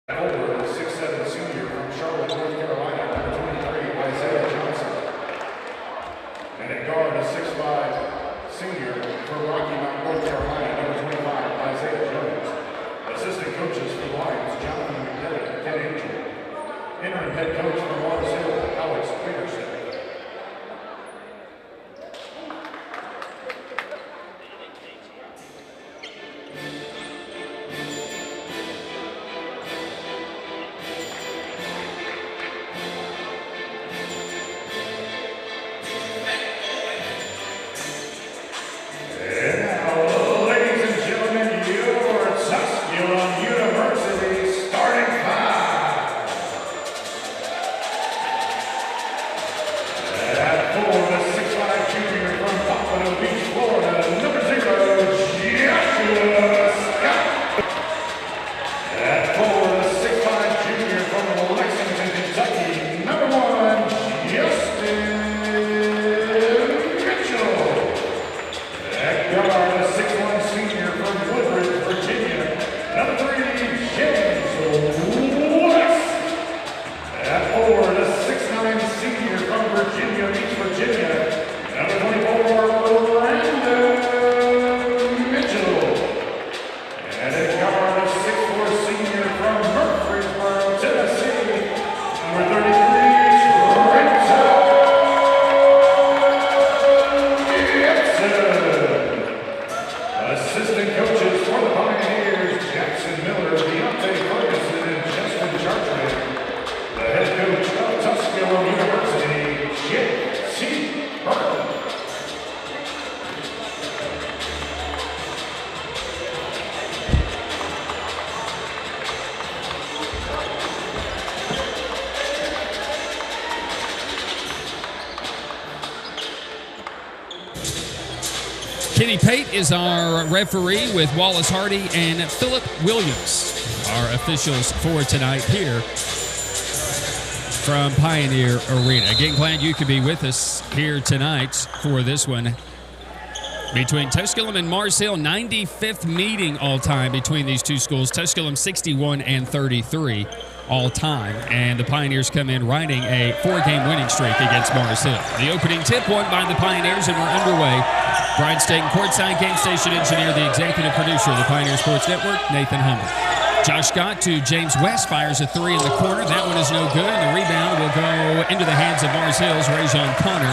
Over, the 6'7" senior from Charlotte, North Carolina, number 23, Isaiah Johnson. And at guard, a 6'5" senior from Rocky Mount, North Carolina, number 25, Isaiah Jones. Assistant coaches for the Lions, Jonathan McDevitt and Ken Angel. Interim head coach for Mars Hill, Alex Peterson. Kenny Pate is our referee with Wallace Hardy and Philip Williams, our officials for tonight here from Pioneer Arena. Again, glad you could be with us here tonight for this one between Tusculum and Mars Hill. 95th meeting all-time between these two schools. Tusculum 61 and 33 all-time, and the Pioneers come in riding a 4-game winning streak against Mars Hill. The opening tip won by the Pioneers, and we're underway. Brian Staten, courtside game station engineer, the executive producer of the Pioneer Sports Network, Nathan Humber. Josh Scott to James West, fires a three in the corner. That one is no good, and the rebound will go into the hands of Mars Hill's Rajon Connor,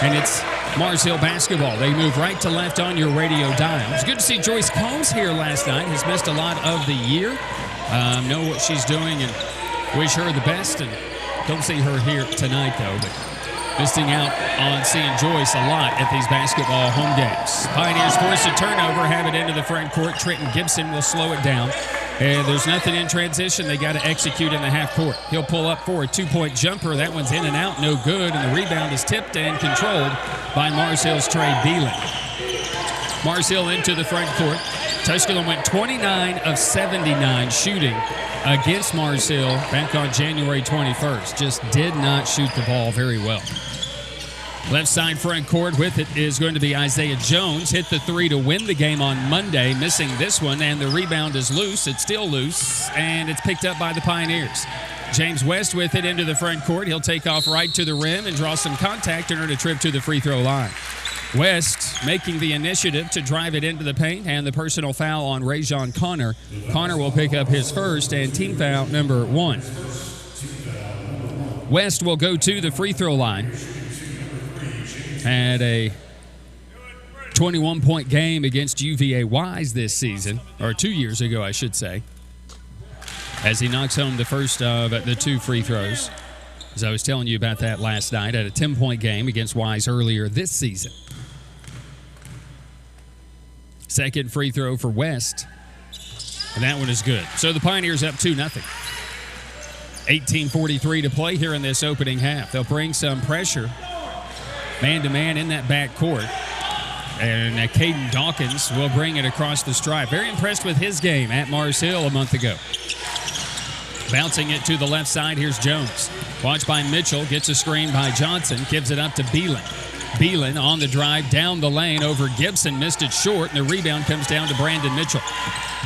and it's Mars Hill basketball. They move right to left on your radio dial. It's good to see Joyce Combs here last night. Has missed a lot of the year. Know what she's doing and wish her the best, and don't see her here tonight, though. But missing out on seeing Joyce a lot at these basketball home games. Pioneers force a turnover, have it into the front court. Trent Gibson will slow it down. And there's nothing in transition. They got to execute in the half court. He'll pull up for a two-point jumper. That one's in and out, no good. And the rebound is tipped and controlled by Mars Hill's Trey Beelan. Mars Hill into the front court. Tusculum went 29 of 79 shooting against Mars Hill back on January 21st. Just did not shoot the ball very well. Left side front court with it is going to be Isaiah Jones. Hit the three to win the game on Monday, missing this one, and the rebound is loose. It's still loose, and it's picked up by the Pioneers. James West with it into the front court. He'll take off right to the rim and draw some contact and earn a trip to the free throw line. West making the initiative to drive it into the paint, and the personal foul on Rajon Connor. Connor will pick up his first and team foul number 1. West will go to the free throw line. Had a 21-point game against UVA Wise this season, or 2 years ago, I should say, as he knocks home the first of the 2 free throws. As I was telling you about that last night, at a 10-point game against Wise earlier this season. Second free throw for West, and that one is good. So the Pioneers up 2-0. 18:43 to play here in this opening half. They'll bring some pressure man-to-man in that back court. And Caden Dawkins will bring it across the stripe. Very impressed with his game at Mars Hill a month ago. Bouncing it to the left side, here's Jones. Watched by Mitchell, gets a screen by Johnson, gives it up to Beelan. Beelan on the drive down the lane over Gibson, missed it short, and the rebound comes down to Brandon Mitchell.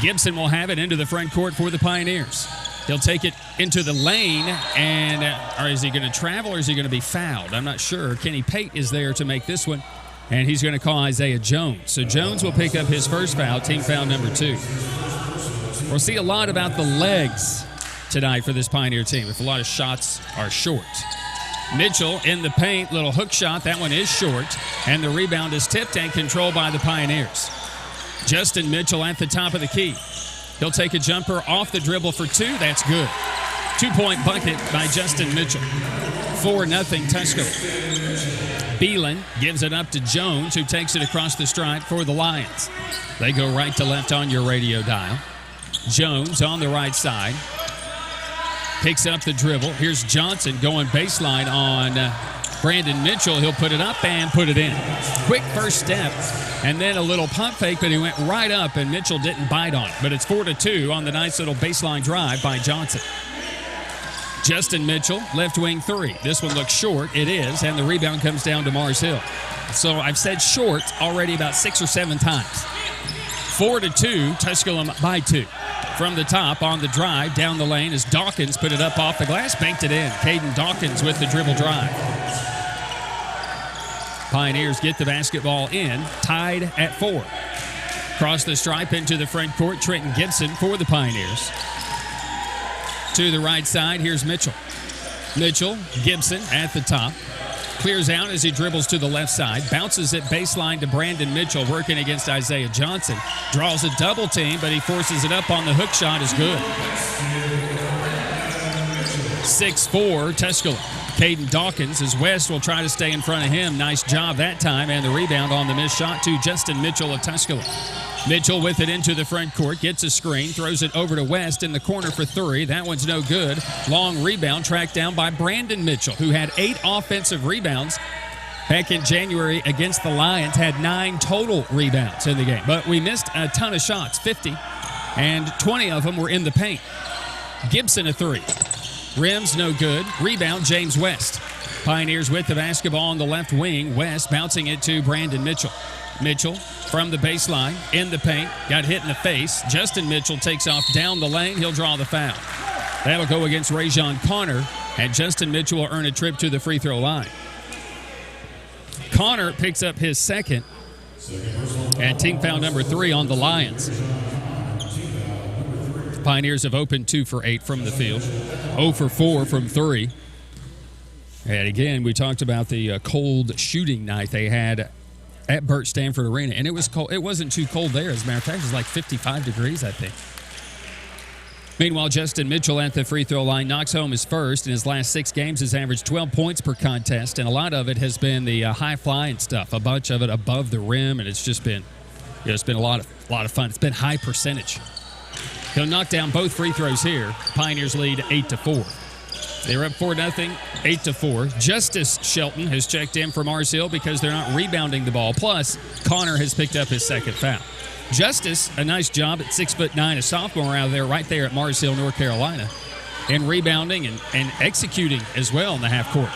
Gibson will have it into the front court for the Pioneers. He'll take it into the lane, and or is he going to travel or is he going to be fouled? I'm not sure. Kenny Pate is there to make this one, and he's going to call Isaiah Jones. So Jones will pick up his first foul, team foul number 2. We'll see a lot about the legs tonight for this Pioneer team if a lot of shots are short. Mitchell in the paint, little hook shot. That one is short, and the rebound is tipped and controlled by the Pioneers. Justin Mitchell at the top of the key. He'll take a jumper off the dribble for 2. That's good. 2-point bucket by Justin Mitchell. 4-0 Tusculum. Beelan gives it up to Jones, who takes it across the stripe for the Lions. They go right to left on your radio dial. Jones on the right side. Picks up the dribble. Here's Johnson going baseline on Brandon Mitchell. He'll put it up and put it in. Quick first step, and then a little pump fake, but he went right up, and Mitchell didn't bite on it. But it's 4-2 on the nice little baseline drive by Johnson. Justin Mitchell, left wing 3. This one looks short. It is, and the rebound comes down to Mars Hill. So I've said short already about 6 or 7 times. 4-2, Tusculum by 2. From the top on the drive, down the lane as Dawkins put it up off the glass, banked it in. Caden Dawkins with the dribble drive. Pioneers get the basketball in, tied at 4. Cross the stripe into the front court, Trent Gibson for the Pioneers. To the right side, here's Mitchell. Mitchell, Gibson at the top. Clears out as he dribbles to the left side. Bounces it baseline to Brandon Mitchell, working against Isaiah Johnson. Draws a double team, but he forces it up on the hook shot. Is good. 6-4 Tusculum. Caden Dawkins as West will try to stay in front of him. Nice job that time, and the rebound on the missed shot to Justin Mitchell of Tusculum. Mitchell with it into the front court, gets a screen, throws it over to West in the corner for 3. That one's no good. Long rebound tracked down by Brandon Mitchell, who had 8 offensive rebounds back in January against the Lions, had 9 total rebounds in the game. But we missed a ton of shots, 50, and 20 of them were in the paint. Gibson a 3. Rims no good. Rebound, James West. Pioneers with the basketball on the left wing. West bouncing it to Brandon Mitchell. Mitchell from the baseline, in the paint, got hit in the face. Justin Mitchell takes off down the lane. He'll draw the foul. That'll go against Rajon Connor, and Justin Mitchell will earn a trip to the free throw line. Connor picks up his second, and team foul number 3 on the Lions. Pioneers have opened 2 for 8 from the field, 0 for 4 from 3. And again, we talked about the cold shooting night they had at Burt Stanford Arena, and it was cold. It wasn't too cold there. As a matter of fact, it was like 55 degrees, I think. Meanwhile, Justin Mitchell at the free throw line knocks home his first. In his last 6 games, has averaged 12 points per contest, and a lot of it has been the high flying stuff. A bunch of it above the rim, and it's just been, it's been a lot of fun. It's been high percentage. He'll knock down both free throws here. Pioneers lead 8-4. They're up 4-0, 8-4. Justice Shelton has checked in for Mars Hill because they're not rebounding the ball. Plus, Connor has picked up his second foul. Justice, a nice job at 6'9", a sophomore out of there, right there at Mars Hill, North Carolina, in rebounding and executing as well in the half court.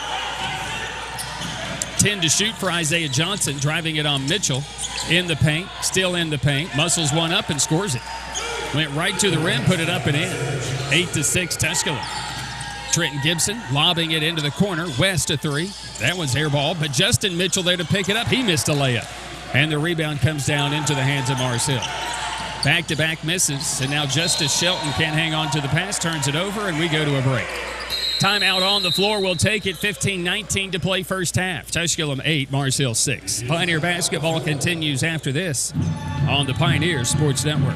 10 to shoot for Isaiah Johnson, driving it on Mitchell in the paint, still in the paint, muscles one up and scores it. Went right to the rim, put it up and in. 8-6 Tusculum. Trent Gibson lobbing it into the corner. West a 3. That one's airball, but Justin Mitchell there to pick it up. He missed a layup. And the rebound comes down into the hands of Mars Hill. Back-to-back misses, and now Justice Shelton can't hang on to the pass, turns it over, and we go to a break. Timeout on the floor. We'll take it. 15-19 to play first half. Tusculum 8, Mars Hill 6. Pioneer basketball continues after this on the Pioneer Sports Network.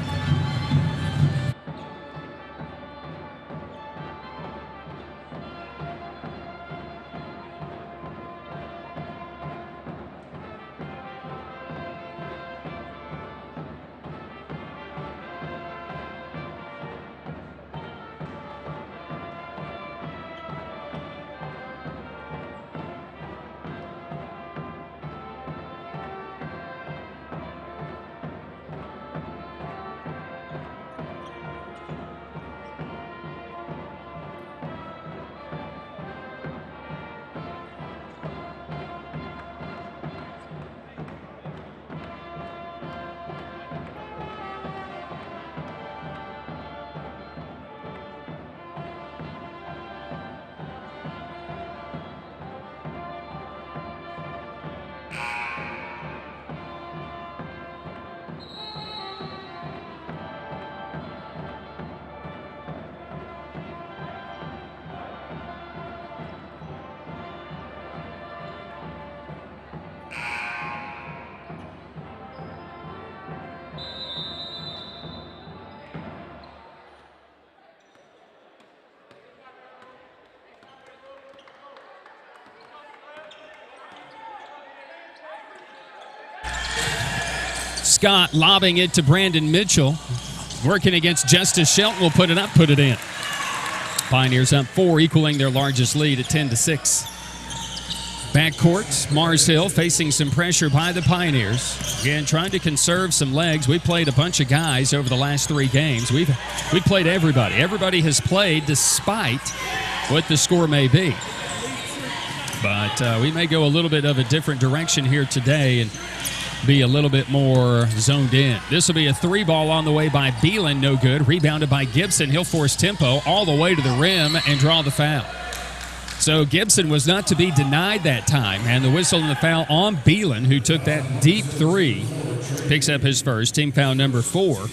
Scott lobbing it to Brandon Mitchell. Working against Justice Shelton will put it up, put it in. Pioneers up 4, equaling their largest lead at 10-6. Backcourt, Mars Hill facing some pressure by the Pioneers. Again, trying to conserve some legs. We played a bunch of guys over the last 3 games. We played everybody. Everybody has played despite what the score may be. But we may go a little bit of a different direction here today and be a little bit more zoned in. This will be a 3-ball on the way by Beelan, no good. Rebounded by Gibson. He'll force tempo all the way to the rim and draw the foul. So Gibson was not to be denied that time, and the whistle and the foul on Beelan, who took that deep 3, picks up his first, team foul number 4.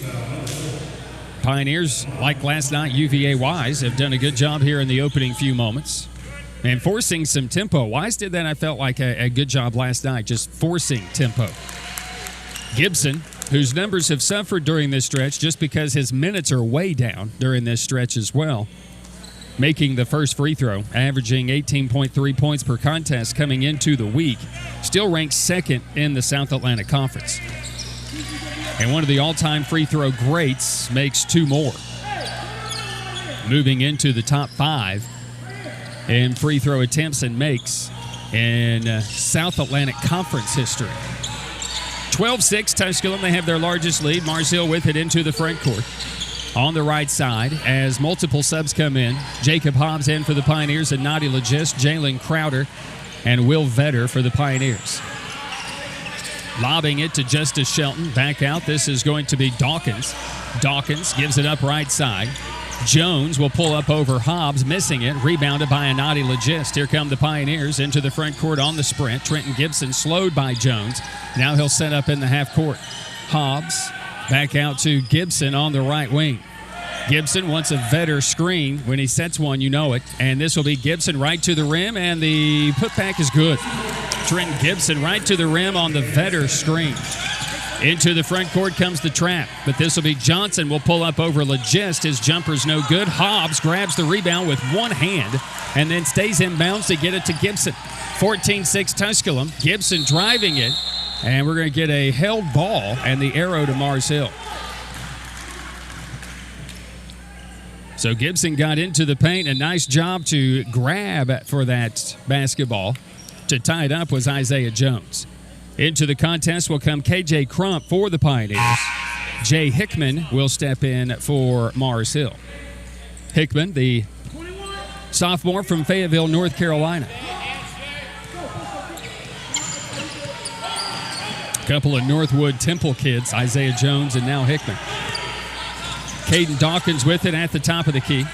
Pioneers, like last night, UVA-wise, have done a good job here in the opening few moments and forcing some tempo. Wise did that, I felt like, a good job last night, just forcing tempo. Gibson, whose numbers have suffered during this stretch just because his minutes are way down during this stretch as well, making the first free throw, averaging 18.3 points per contest coming into the week, still ranked 2nd in the South Atlantic Conference. And one of the all-time free throw greats makes 2 more. Moving into the top 5 in free throw attempts and makes in South Atlantic Conference history. 12-6 Tusculum. They have their largest lead. Mars Hill with it into the front court. On the right side, as multiple subs come in, Jacob Hobbs in for the Pioneers, and Nadi Legist, Jalen Crowder, and Will Vetter for the Pioneers. Lobbing it to Justice Shelton. Back out. This is going to be Dawkins. Dawkins gives it up right side. Jones will pull up over Hobbs, missing it. Rebounded by Nadi Legist. Here come the Pioneers into the front court on the sprint. Trenton Gibson slowed by Jones. Now he'll set up in the half court. Hobbs back out to Gibson on the right wing. Gibson wants a Vetter screen. When he sets one, you know it. And this will be Gibson right to the rim, and the putback is good. Trent Gibson right to the rim on the Vetter screen. Into the front court comes the trap, but this will be Johnson will pull up over Legist. His jumper's no good. Hobbs grabs the rebound with one hand and then stays in bounds to get it to Gibson. 14-6 Tusculum. Gibson driving it, and we're going to get a held ball and the arrow to Mars Hill. So Gibson got into the paint. A nice job to grab for that basketball. To tie it up was Isaiah Jones. Into the contest will come KJ Crump for the Pioneers. Jay Hickman will step in for Mars Hill. Hickman, the sophomore from Fayetteville, North Carolina. A couple of Northwood Temple kids, Isaiah Jones and now Hickman. Caden Dawkins with it at the top of the key.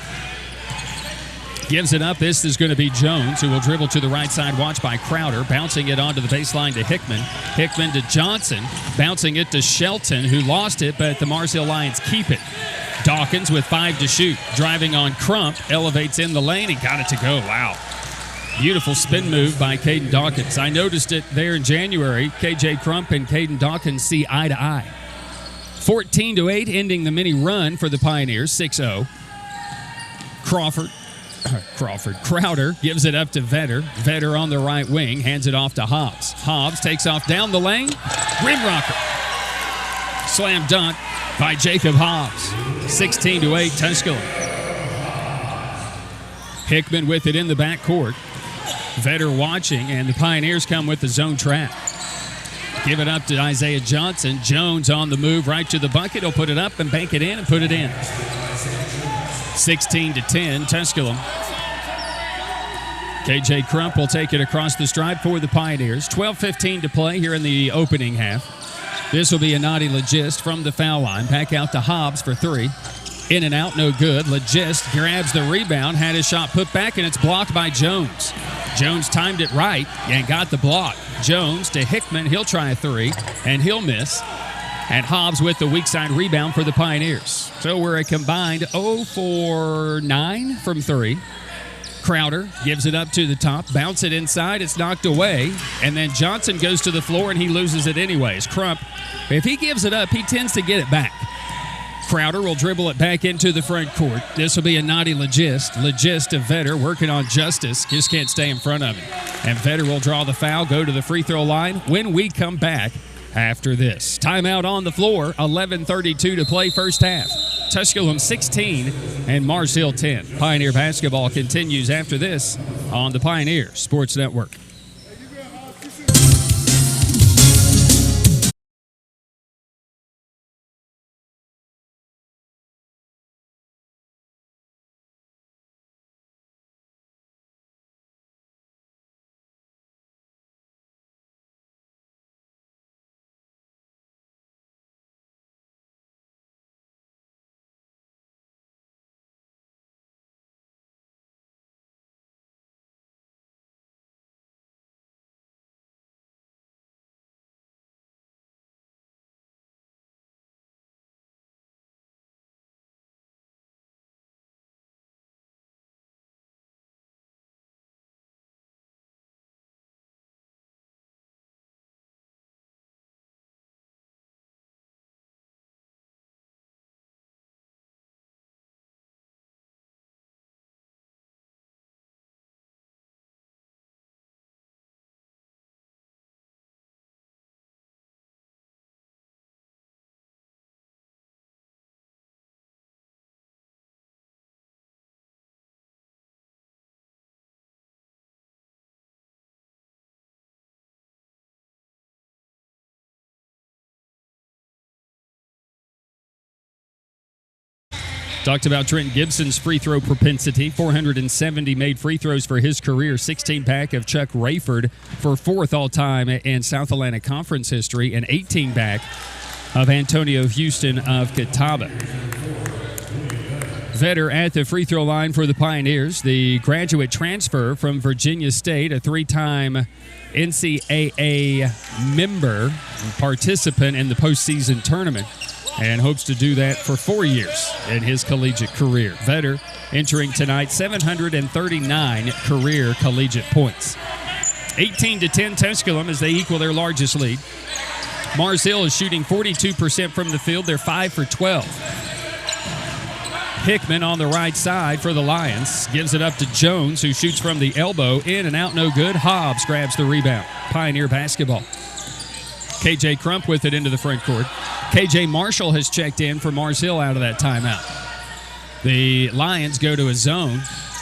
Gives it up. This is going to be Jones, who will dribble to the right side, watched by Crowder. Bouncing it onto the baseline to Hickman. Hickman to Johnson. Bouncing it to Shelton, who lost it, but the Mars Hill Lions keep it. Dawkins with 5 to shoot. Driving on Crump. Elevates in the lane. He got it to go. Wow. Beautiful spin move by Caden Dawkins. I noticed it there in January. KJ Crump and Caden Dawkins see eye to eye. 14-8, ending the mini run for the Pioneers. 6-0. Crowder gives it up to Vetter. Vetter on the right wing, hands it off to Hobbs. Hobbs takes off down the lane. Rim rocker. Slam dunk by Jacob Hobbs. 16-8 Tusculum. Hickman with it in the backcourt. Vetter watching, and the Pioneers come with the zone trap. Give it up to Isaiah Johnson. Jones on the move right to the bucket. He'll put it up and bank it in and put it in. 16-10 Tusculum. KJ Crump will take it across the stripe for the Pioneers. 12:15 to play here in the opening half. This will be a Nadi Legist from the foul line. Back out to Hobbs for 3. In and out, no good. Legist grabs the rebound, had his shot put back, and it's blocked by Jones. Jones timed it right and got the block. Jones to Hickman. He'll try a 3, and he'll miss. And Hobbs with the weak side rebound for the Pioneers. So we're a combined 0 for 9 from 3. Crowder gives it up to the top, bounce it inside, it's knocked away, and then Johnson goes to the floor and he loses it anyways. Crump, if he gives it up, he tends to get it back. Crowder will dribble it back into the front court. This will be a Nadi Legist. Legist to Vetter, working on Justice, just can't stay in front of him. And Vetter will draw the foul, go to the free throw line. When we come back, after this. Timeout on the floor, 11:32 to play first half. Tusculum 16 and Mars Hill 10. Pioneer basketball continues after this on the Pioneer Sports Network. Talked about Trent Gibson's free throw propensity. 470 made free throws for his career. 16-pack of Chuck Rayford for fourth all-time in South Atlantic Conference history. An 18-pack of Antonio Houston of Catawba. Vetter at the free throw line for the Pioneers. The graduate transfer from Virginia State, a three-time NCAA member, participant in the postseason tournament, and hopes to do that for 4 years in his collegiate career. Vetter entering tonight 739 career collegiate points. 18-10 Tusculum as they equal their largest lead. Mars Hill is shooting 42% from the field. They're 5 for 12. Hickman on the right side for the Lions. Gives it up to Jones, who shoots from the elbow. In and out, no good. Hobbs grabs the rebound. Pioneer basketball. KJ Crump with it into the front court. KJ Marshall has checked in for Mars Hill out of that timeout. The Lions go to a zone.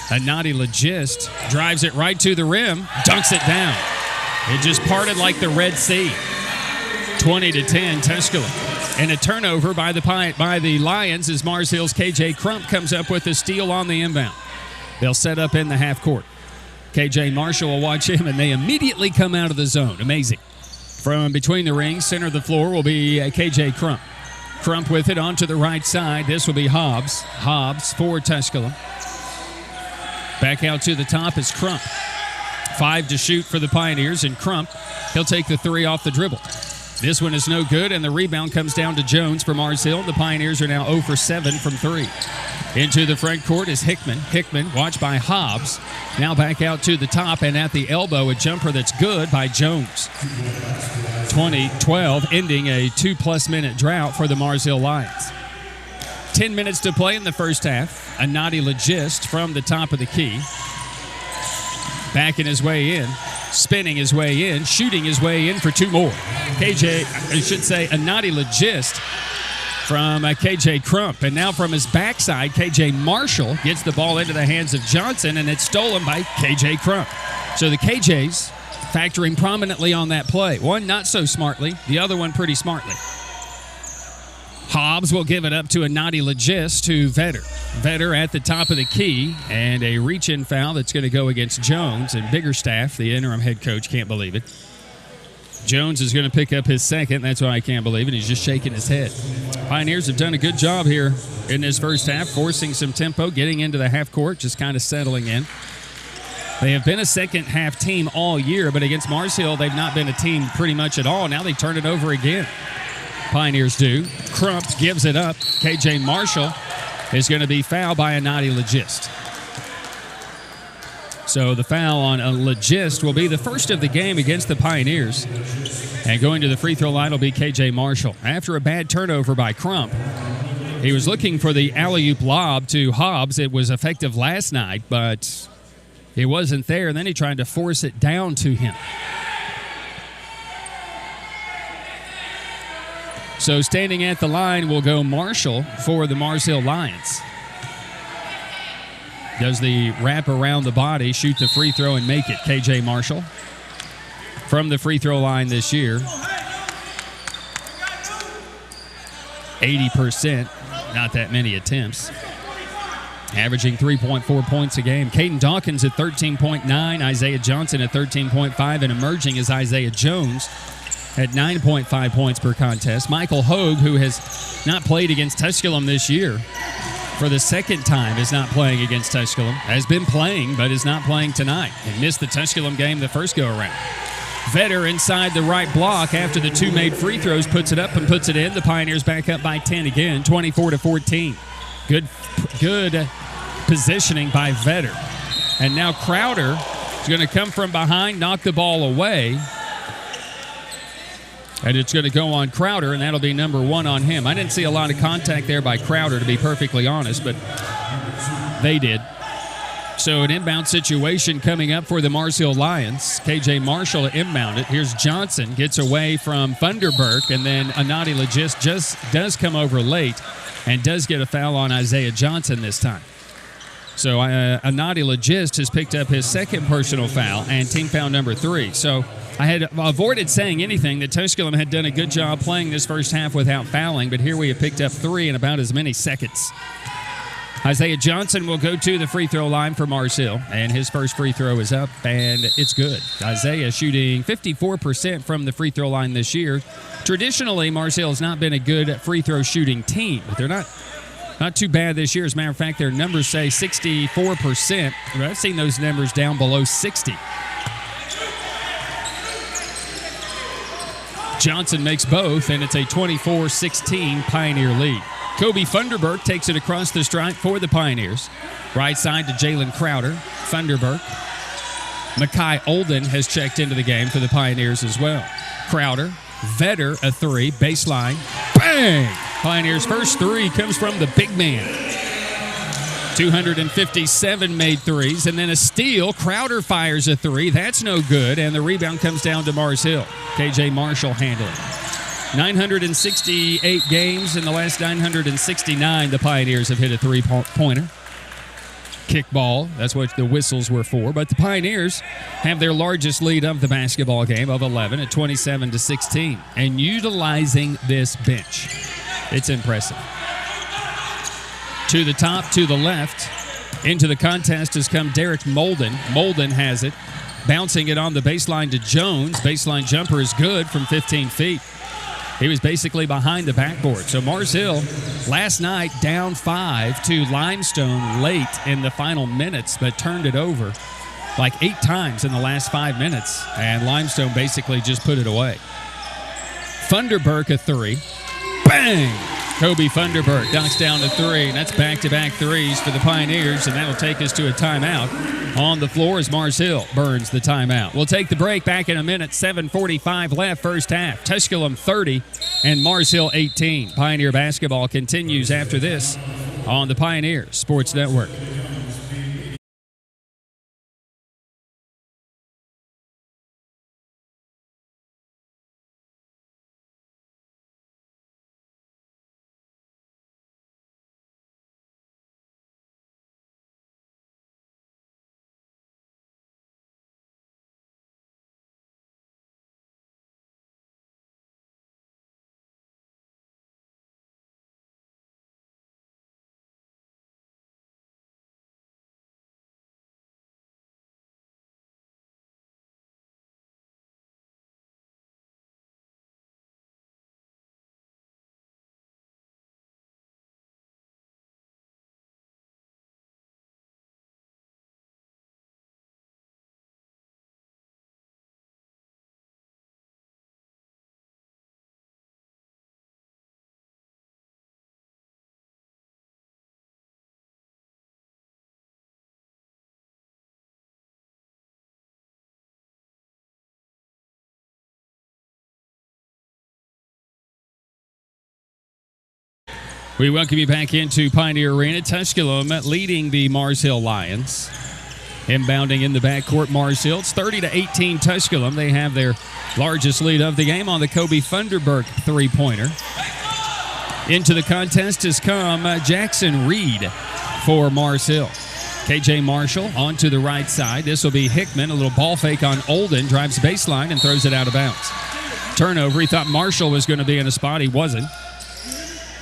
Anadi Legist drives it right to the rim, dunks it down. It just parted like the Red Sea. 20-10 Tusculum. And a turnover by the Lions as Mars Hill's KJ Crump comes up with a steal on the inbound. They'll set up in the half court. KJ Marshall will watch him, and they immediately come out of the zone. Amazing. From between the rings, center of the floor will be KJ Crump. Crump with it onto the right side. This will be Hobbs. Hobbs for Tusculum. Back out to the top is Crump. 5 to shoot for the Pioneers, and Crump, he'll take the three off the dribble. This one is no good, and the rebound comes down to Jones for Mars Hill. The Pioneers are now 0 for 7 from 3. Into the front court is Hickman. Hickman, watched by Hobbs. Now back out to the top, and at the elbow, a jumper that's good by Jones. 20-12, ending a 2+ minute drought for the Mars Hill Lions. 10 minutes to play in the first half. Anadi Legist from the top of the key. Backing his way in. Spinning his way in, shooting his way in for 2 more. Anadi Legist from KJ Crump. And now from his backside, KJ Marshall gets the ball into the hands of Johnson, and it's stolen by KJ Crump. So the KJs factoring prominently on that play. One not so smartly, the other one pretty smartly. Hobbs will give it up to Anadi Legist to Vetter. Vetter at the top of the key, and a reach-in foul that's going to go against Jones. And Biggerstaff, the interim head coach, can't believe it. Jones is going to pick up his second. That's why I can't believe it. He's just shaking his head. Pioneers have done a good job here in this first half, forcing some tempo, getting into the half court, just kind of settling in. They have been a second-half team all year, but against Mars Hill, they've not been a team pretty much at all. Now they turn it over again. Pioneers do. Crump gives it up. KJ Marshall is going to be fouled by Anadi Legist. So the foul on a Legist will be the first of the game against the Pioneers. And going to the free throw line will be KJ Marshall. After a bad turnover by Crump, he was looking for the alley-oop lob to Hobbs. It was effective last night, but it wasn't there. And then he tried to force it down to him. So standing at the line will go Marshall for the Mars Hill Lions. Does the wrap around the body, shoot the free throw, and make it. KJ Marshall from the free throw line this year. 80%, not that many attempts. Averaging 3.4 points a game. Caden Dawkins at 13.9, Isaiah Johnson at 13.5, and emerging is Isaiah Jones at 9.5 points per contest. Michael Hogue, who has not played against Tusculum this year, for the second time is not playing against Tusculum. Has been playing, but is not playing tonight. And missed the Tusculum game the first go-around. Vetter inside the right block after the two made free throws, puts it up and puts it in. The Pioneers back up by 10 again, 24-14. Good positioning by Vetter. And now Crowder is going to come from behind, knock the ball away. And it's going to go on Crowder, and that'll be number 1 on him. I didn't see a lot of contact there by Crowder, to be perfectly honest, but they did. So an inbound situation coming up for the Mars Hill Lions. KJ Marshall inbound it. Here's Johnson, gets away from Funderburk, and then Anadi Legist just does come over late and does get a foul on Isaiah Johnson this time. So Anadi Legist has picked up his second personal foul and team foul number 3. So I had avoided saying anything that Tusculum had done a good job playing this first half without fouling, but here we have picked up 3 in about as many seconds. Isaiah Johnson will go to the free throw line for Mars Hill, and his first free throw is up, and it's good. Isaiah shooting 54% from the free throw line this year. Traditionally, Mars Hill has not been a good free throw shooting team, but they're not too bad this year. As a matter of fact, their numbers say 64%, but I've seen those numbers down below 60. Johnson makes both, and it's a 24-16 Pioneer lead. Kobe Funderburk takes it across the stripe for the Pioneers. Right side to Jalen Crowder. Funderburk. Makai Olden has checked into the game for the Pioneers as well. Crowder. Vetter, a 3. Baseline. Bang! Pioneers' first 3 comes from the big man. 257 made threes, and then a steal. Crowder fires a 3. That's no good, and the rebound comes down to Mars Hill. KJ Marshall handling. 968 games. In the last 969, the Pioneers have hit a three-pointer. Kickball, that's what the whistles were for. But the Pioneers have their largest lead of the basketball game of 11 at 27-16. And utilizing this bench, it's impressive. To the top, to the left, into the contest has come Derek Molden. Molden has it, bouncing it on the baseline to Jones. Baseline jumper is good from 15 feet. He was basically behind the backboard. So Mars Hill last night down 5 to Limestone late in the final minutes, but turned it over like 8 times in the last 5 minutes, and Limestone basically just put it away. Funderburk a 3. Bang! Kobe Funderburk knocks down a 3, and that's back-to-back threes for the Pioneers, and that'll take us to a timeout. On the floor as Mars Hill burns the timeout. We'll take the break back in a minute. 7:45 left, first half. Tusculum 30 and Mars Hill 18. Pioneer basketball continues after this on the Pioneer Sports Network. We welcome you back into Pioneer Arena. Tusculum leading the Mars Hill Lions Inbounding in the backcourt, Mars Hill. It's 30-18 Tusculum. They have their largest lead of the game on the Kobe Funderburk three-pointer. Into the contest has come Jackson Reed for Mars Hill. KJ Marshall onto the right side. This will be Hickman. A little ball fake on Olden. Drives baseline and throws it out of bounds. Turnover. He thought Marshall was going to be in a spot. He wasn't.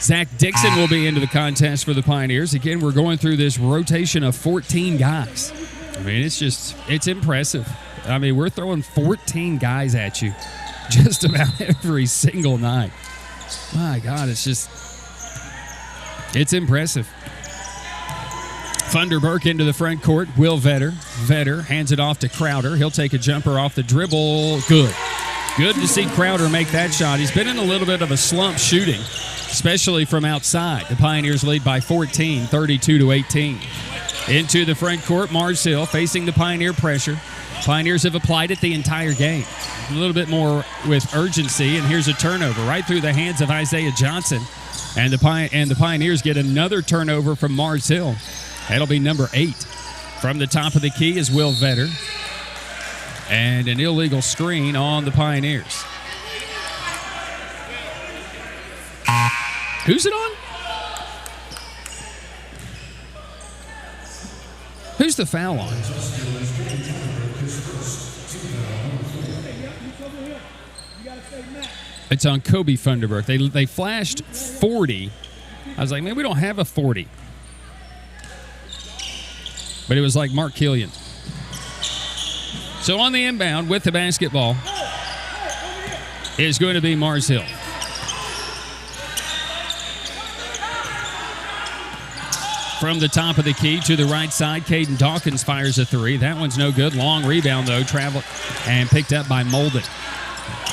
Zach Dixon will be into the contest for the Pioneers. Again, we're going through this rotation of 14 guys. I mean, it's impressive. I mean, we're throwing 14 guys at you just about every single night. My God, it's impressive. Funderburk into the front court. Will Vetter. Vetter hands it off to Crowder. He'll take a jumper off the dribble. Good. Good to see Crowder make that shot. He's been in a little bit of a slump shooting, especially from outside. The Pioneers lead by 14, 32-18. Into the front court, Mars Hill facing the Pioneer pressure. Pioneers have applied it the entire game. A little bit more with urgency, and here's a turnover right through the hands of Isaiah Johnson. And the Pioneers get another turnover from Mars Hill. That'll be number 8. From the top of the key is Will Vetter. And an illegal screen on the Pioneers. Who's it on? Who's the foul on? It's on Kobe Funderburk. They flashed 40. I was like, man, we don't have a 40. But it was like Mark Killian. So on the inbound with the basketball is going to be Mars Hill. From the top of the key to the right side, Caden Dawkins fires a three. That one's no good. Long rebound, though, traveled and picked up by Molden.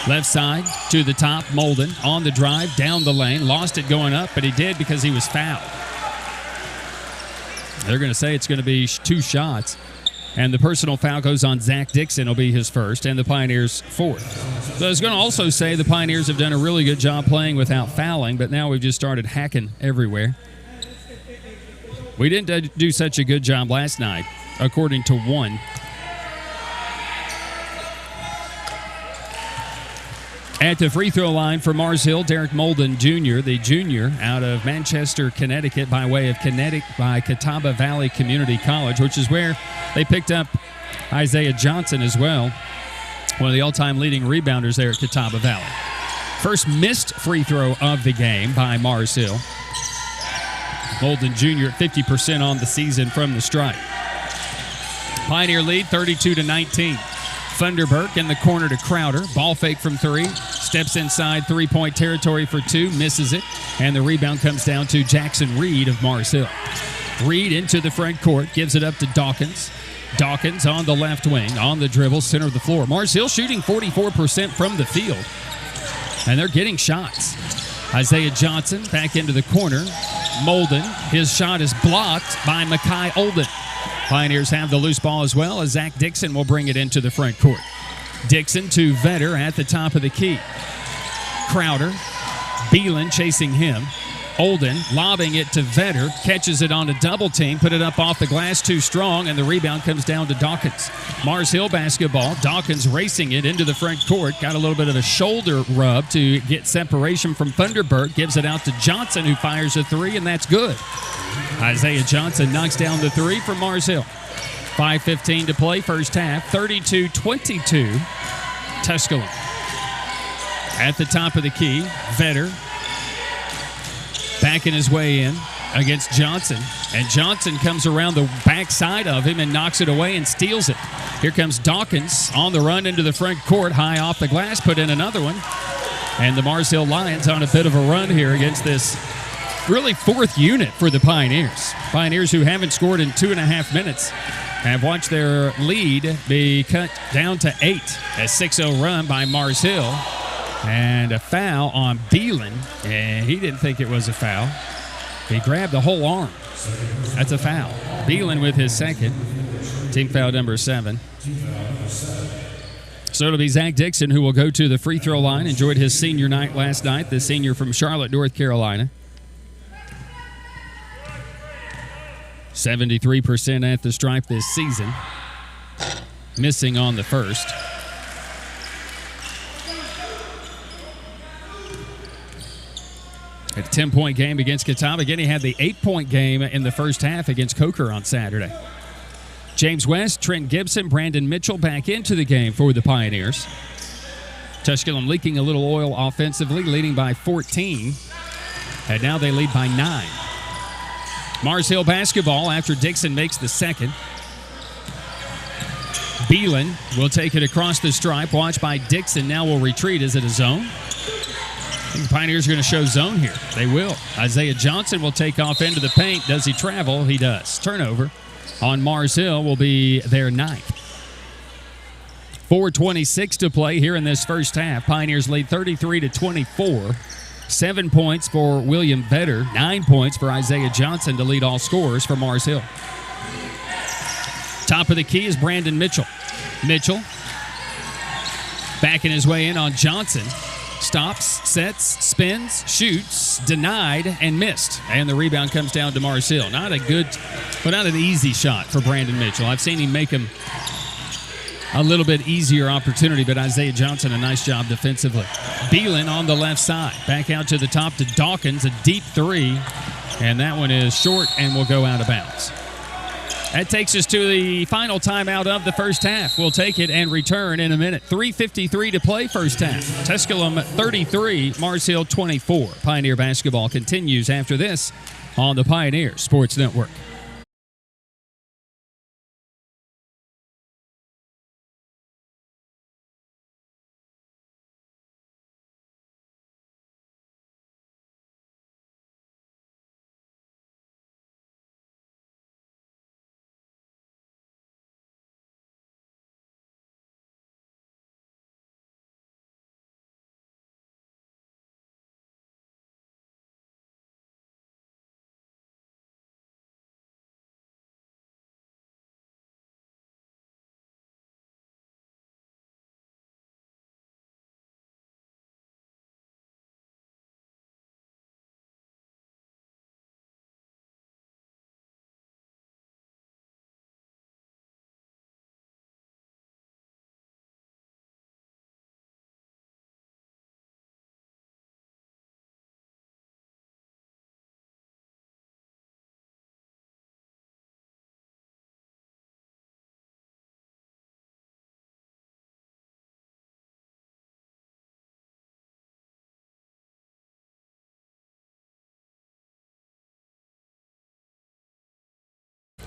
Left side to the top, Molden on the drive, down the lane. Lost it going up, but he did because he was fouled. They're going to say it's going to be 2 shots. And the personal foul goes on Zach Dixon. Will be his first, and the Pioneers' 4th. So I was going to also say the Pioneers have done a really good job playing without fouling, but now we've just started hacking everywhere. We didn't do such a good job last night, according to one. At the free throw line for Mars Hill, Derek Molden Jr., the junior out of Manchester, Connecticut, by way of Catawba Valley Community College, which is where they picked up Isaiah Johnson as well, one of the all-time leading rebounders there at Catawba Valley. First missed free throw of the game by Mars Hill. Molden Jr. at 50% on the season from the stripe. Pioneer lead 32-19. Funderburk in the corner to Crowder. Ball fake from 3. Steps inside three-point territory for 2. Misses it. And the rebound comes down to Jackson Reed of Mars Hill. Reed into the front court. Gives it up to Dawkins. Dawkins on the left wing. On the dribble. Center of the floor. Mars Hill shooting 44% from the field. And they're getting shots. Isaiah Johnson back into the corner. Molden. His shot is blocked by Makai Olden. Pioneers have the loose ball as well as Zach Dixon will bring it into the front court. Dixon to Vetter at the top of the key. Crowder. Beelan chasing him. Olden lobbing it to Vetter. Catches it on a double team. Put it up off the glass too strong, and the rebound comes down to Dawkins. Mars Hill basketball. Dawkins racing it into the front court. Got a little bit of a shoulder rub to get separation from Funderburk. Gives it out to Johnson, who fires a 3, and that's good. Isaiah Johnson knocks down the 3 for Mars Hill. 5:15 to play, first half. 32-22, Tusculum. At the top of the key, Vetter backing his way in against Johnson. And Johnson comes around the backside of him and knocks it away and steals it. Here comes Dawkins on the run into the front court, high off the glass, put in another one. And the Mars Hill Lions on a bit of a run here against this really 4th unit for the Pioneers. Pioneers who haven't scored in 2.5 minutes have watched their lead be cut down to 8. A 6-0 run by Mars Hill. And a foul on Beelan. And he didn't think it was a foul. He grabbed the whole arm. That's a foul. Beelan with his second. Team foul number 7. So it'll be Zach Dixon who will go to the free throw line. Enjoyed his senior night last night. The senior from Charlotte, North Carolina. 73% at the stripe this season. missing on the first. A 10-point game against Catawba. Again, he had the 8-point game in the first half against Coker on Saturday. James West, Trent Gibson, Brandon Mitchell back into the game for the Pioneers. Tusculum leaking a little oil offensively, leading by 14. And now they lead by 9. Mars Hill basketball after Dixon makes the second. Beelan will take it across the stripe. Watched by Dixon. Now will retreat. Is it a zone? I think the Pioneers are going to show zone here. They will. Isaiah Johnson will take off into the paint. Does he travel? He does. Turnover on Mars Hill will be their 9th. 4:26 to play here in this first half. Pioneers lead 33-24. 7 points for William Vedder. 9 points for Isaiah Johnson to lead all scorers for Mars Hill. Top of the key is Brandon Mitchell. Mitchell backing his way in on Johnson. Stops, sets, spins, shoots, denied, and missed. And the rebound comes down to Mars Hill. Not a good, but not an easy shot for Brandon Mitchell. I've seen him make him a little bit easier opportunity, but Isaiah Johnson, a nice job defensively. Beelan on the left side. Back out to the top to Dawkins, a deep three. And that one is short and will go out of bounds. That takes us to the final timeout of the first half. We'll take it and return in a minute. 3:53 to play first half. Tusculum 33, Mars Hill 24. Pioneer basketball continues after this on the Pioneer Sports Network.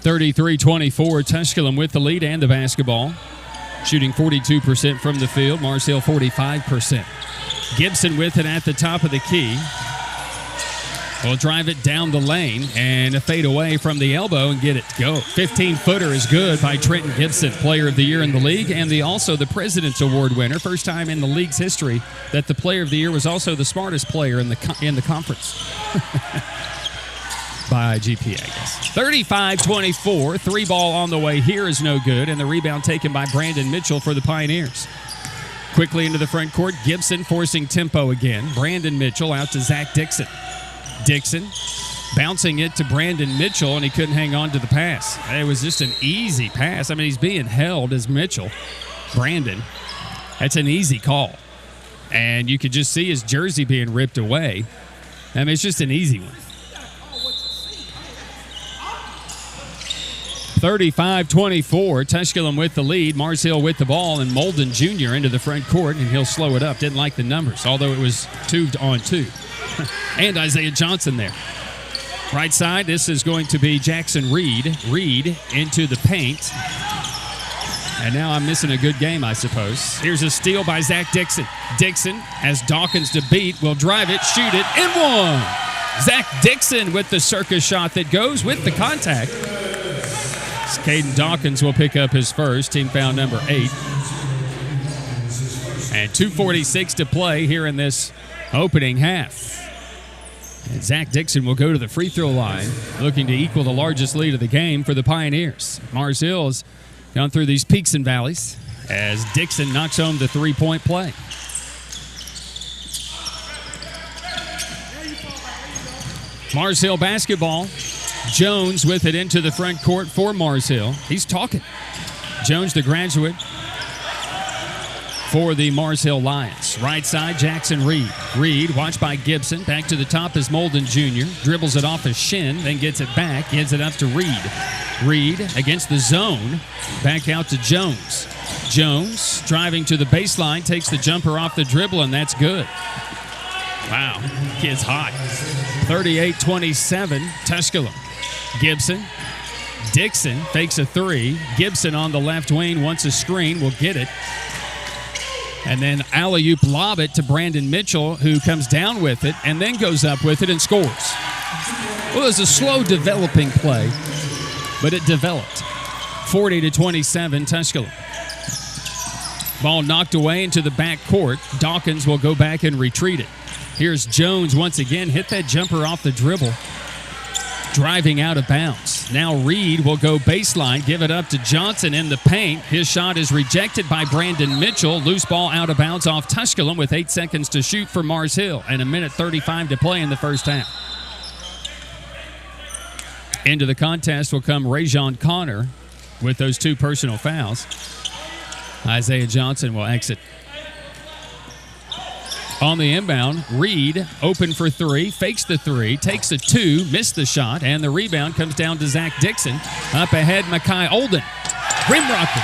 (33-24), Tusculum with the lead and the basketball. Shooting 42% from the field. Mars Hill 45%. Gibson with it at the top of the key. Will drive it down the lane and a fade away from the elbow and get it to go. 15-footer is good by Trent Gibson, Player of the Year in the league, and also the President's Award winner. First time in the league's history that the Player of the Year was also the smartest player in the conference. By GPA, I guess. 35-24. 3-ball on the way here is no good, and the rebound taken by Brandon Mitchell for the Pioneers. Quickly into the front court, Gibson forcing tempo again. Brandon Mitchell out to Zach Dixon. Dixon bouncing it to Brandon Mitchell, and he couldn't hang on to the pass. It was just an easy pass. I mean, he's being held as Mitchell. Brandon, that's an easy call. And you could just see his jersey being ripped away. I mean, it's just an easy one. 35-24, Tusculum with the lead. Mars Hill with the ball, and Molden Jr. into the front court, and he'll slow it up. Didn't like the numbers, although it was 2-on-2. And Isaiah Johnson there. Right side, this is going to be Jackson Reed. Reed into the paint. And now I'm missing a good game, I suppose. Here's a steal by Zach Dixon. Dixon has Dawkins to beat, will drive it, shoot it, and one. Zach Dixon with the circus shot that goes with the contact. Caden Dawkins will pick up his first, team foul number 8. And 2:46 to play here in this opening half. And Zach Dixon will go to the free throw line, looking to equal the largest lead of the game for the Pioneers. Mars Hill has gone through these peaks and valleys as Dixon knocks home the three-point play. Mars Hill basketball. Jones with it into the front court for Mars Hill. He's talking. Jones, the graduate, for the Mars Hill Lions. Right side, Jackson Reed. Reed, watched by Gibson. Back to the top is Molden Jr. Dribbles it off his shin, then gets it back. Gives it up to Reed. Reed against the zone. Back out to Jones. Jones driving to the baseline, takes the jumper off the dribble, and that's good. Wow, kid's hot. 38-27, Tusculum. Gibson. Dixon fakes a three. Gibson on the left wing wants a screen, will get it. And then alley-oop lob it to Brandon Mitchell, who comes down with it and then goes up with it and scores. Well, it was a slow developing play, but it developed. 40-27, Tusculum. Ball knocked away into the back court. Dawkins will go back and retreat it. Here's Jones once again. Hit that jumper off the dribble. Driving out of bounds. Now Reed will go baseline, give it up to Johnson in the paint. His shot is rejected by Brandon Mitchell. Loose ball out of bounds off Tusculum with 8 seconds to shoot for Mars Hill and 1:35 to play in the first half. Into the contest will come Rajon Connor with those 2 personal fouls. Isaiah Johnson will exit. On the inbound, Reed open for 3, fakes the 3, takes a 2, missed the shot, and the rebound comes down to Zach Dixon. Up ahead, Makai Olden. Rim rocker.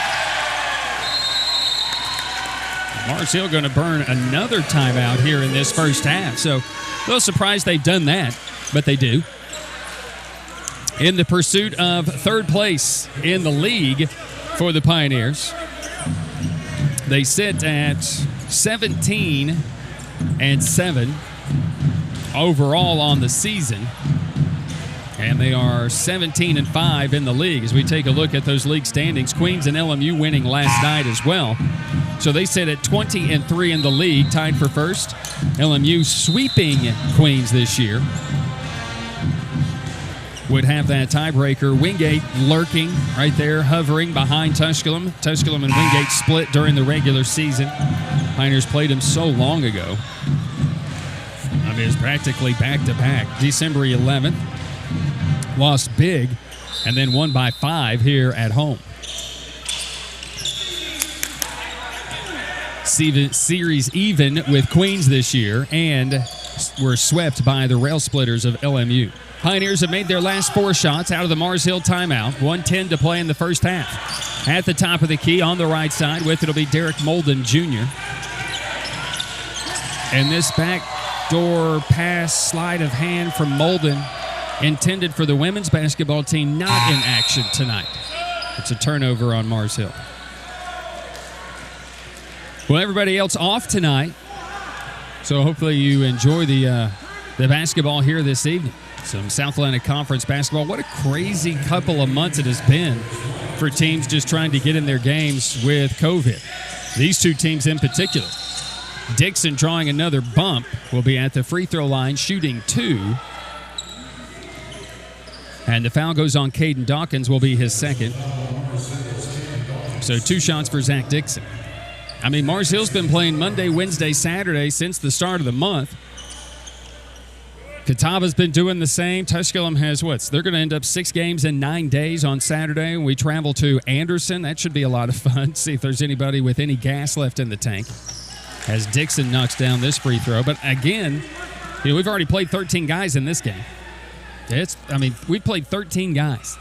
Mars Hill going to burn another timeout here in this first half. So a little surprised they've done that, but they do. In the pursuit of 3rd place in the league for the Pioneers, they sit at 17-7 overall on the season, and they are 17-5 in the league. As we take a look at those league standings, Queens and LMU winning last night as well, so they sit at 20-3 in the league, tied for first. LMU sweeping Queens this year would have that tiebreaker. Wingate lurking right there, hovering behind Tusculum. Tusculum and Wingate split during the regular season. Pioneers played them so long ago. I mean, it's practically back-to-back. December 11th, lost big, and then won by 5 here at home. Series even with Queens this year, and were swept by the Rail Splitters of LMU. Pioneers have made their last 4 shots out of the Mars Hill timeout. 1:10 to play in the first half. At the top of the key on the right side with it'll be Derek Molden Jr. And this backdoor pass, sleight of hand from Molden, intended for the women's basketball team, not in action tonight. It's a turnover on Mars Hill. Well, everybody else off tonight, so hopefully you enjoy the basketball here this evening. Some South Atlantic Conference basketball. What a crazy couple of months it has been for teams just trying to get in their games with COVID. These 2 teams in particular. Dixon drawing another bump, will be at the free throw line shooting 2. And the foul goes on Caden Dawkins, will be his second. So 2 shots for Zach Dixon. I mean, Mars Hill's been playing Monday, Wednesday, Saturday since the start of the month. Catawba's been doing the same. Tusculum has they're going to end up 6 games in 9 days on Saturday. We travel to Anderson. That should be a lot of fun. See if there's anybody with any gas left in the tank as Dixon knocks down this free throw. But again, we've already played 13 guys in this game. We played 13 guys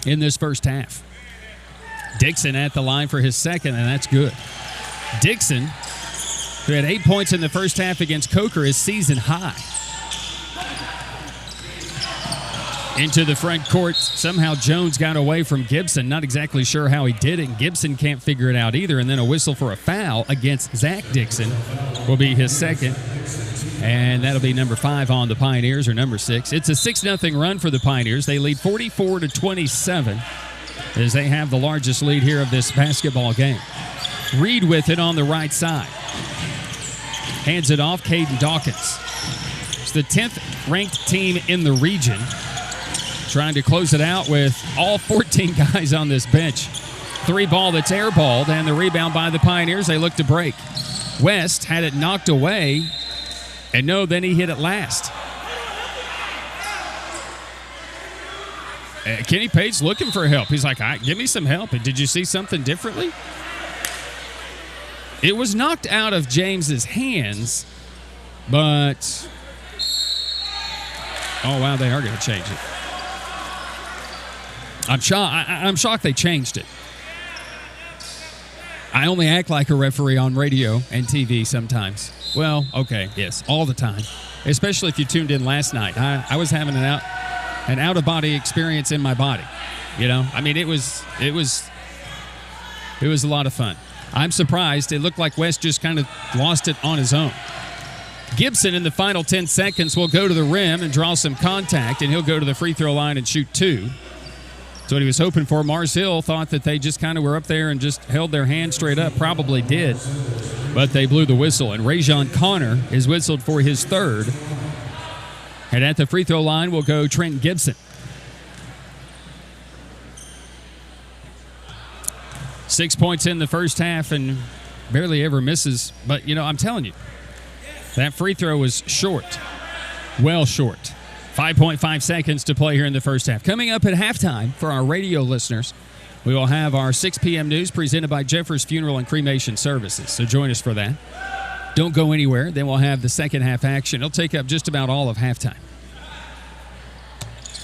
in this first half. Dixon at the line for his second, and that's good. Dixon, who had 8 points in the first half against Coker, is season high. Into the front court. Somehow Jones got away from Gibson. Not exactly sure how he did it. Gibson can't figure it out either. And then a whistle for a foul against Zach Dixon will be his second. And that'll be number 5 on the Pioneers, or number 6. It's a 6-0 run for the Pioneers. They lead 44-27 as they have the largest lead here of this basketball game. Reed with it on the right side. Hands it off, Caden Dawkins. It's the 10th ranked team in the region. Trying to close it out with all 14 guys on this bench. 3 ball that's airballed, and the rebound by the Pioneers. They look to break. West had it knocked away, and then he hit it last. Kenny Page's looking for help. He's like, give me some help. And did you see something differently? It was knocked out of James's hands, but oh wow, they are going to change it. I'm shocked they changed it. I only act like a referee on radio and TV sometimes. Well, okay, yes, all the time. Especially if you tuned in last night. I was having an out-of-body experience in my body. You know, I mean, it was a lot of fun. I'm surprised. It looked like West just kind of lost it on his own. Gibson in the final 10 seconds will go to the rim and draw some contact, and he'll go to the free throw line and shoot 2. That's what he was hoping for. Mars Hill thought that they just kind of were up there and just held their hand straight up. Probably did. But they blew the whistle, and Rajon Connor is whistled for his 3rd. And at the free throw line will go Trent Gibson. 6 points in the first half and barely ever misses. But, you know, I'm telling you, that free throw was short. Well short. 5.5 seconds to play here in the first half. Coming up at halftime for our radio listeners, we will have our 6 p.m. news presented by Jeffers Funeral and Cremation Services. So join us for that. Don't go anywhere. Then we'll have the second half action. It'll take up just about all of halftime.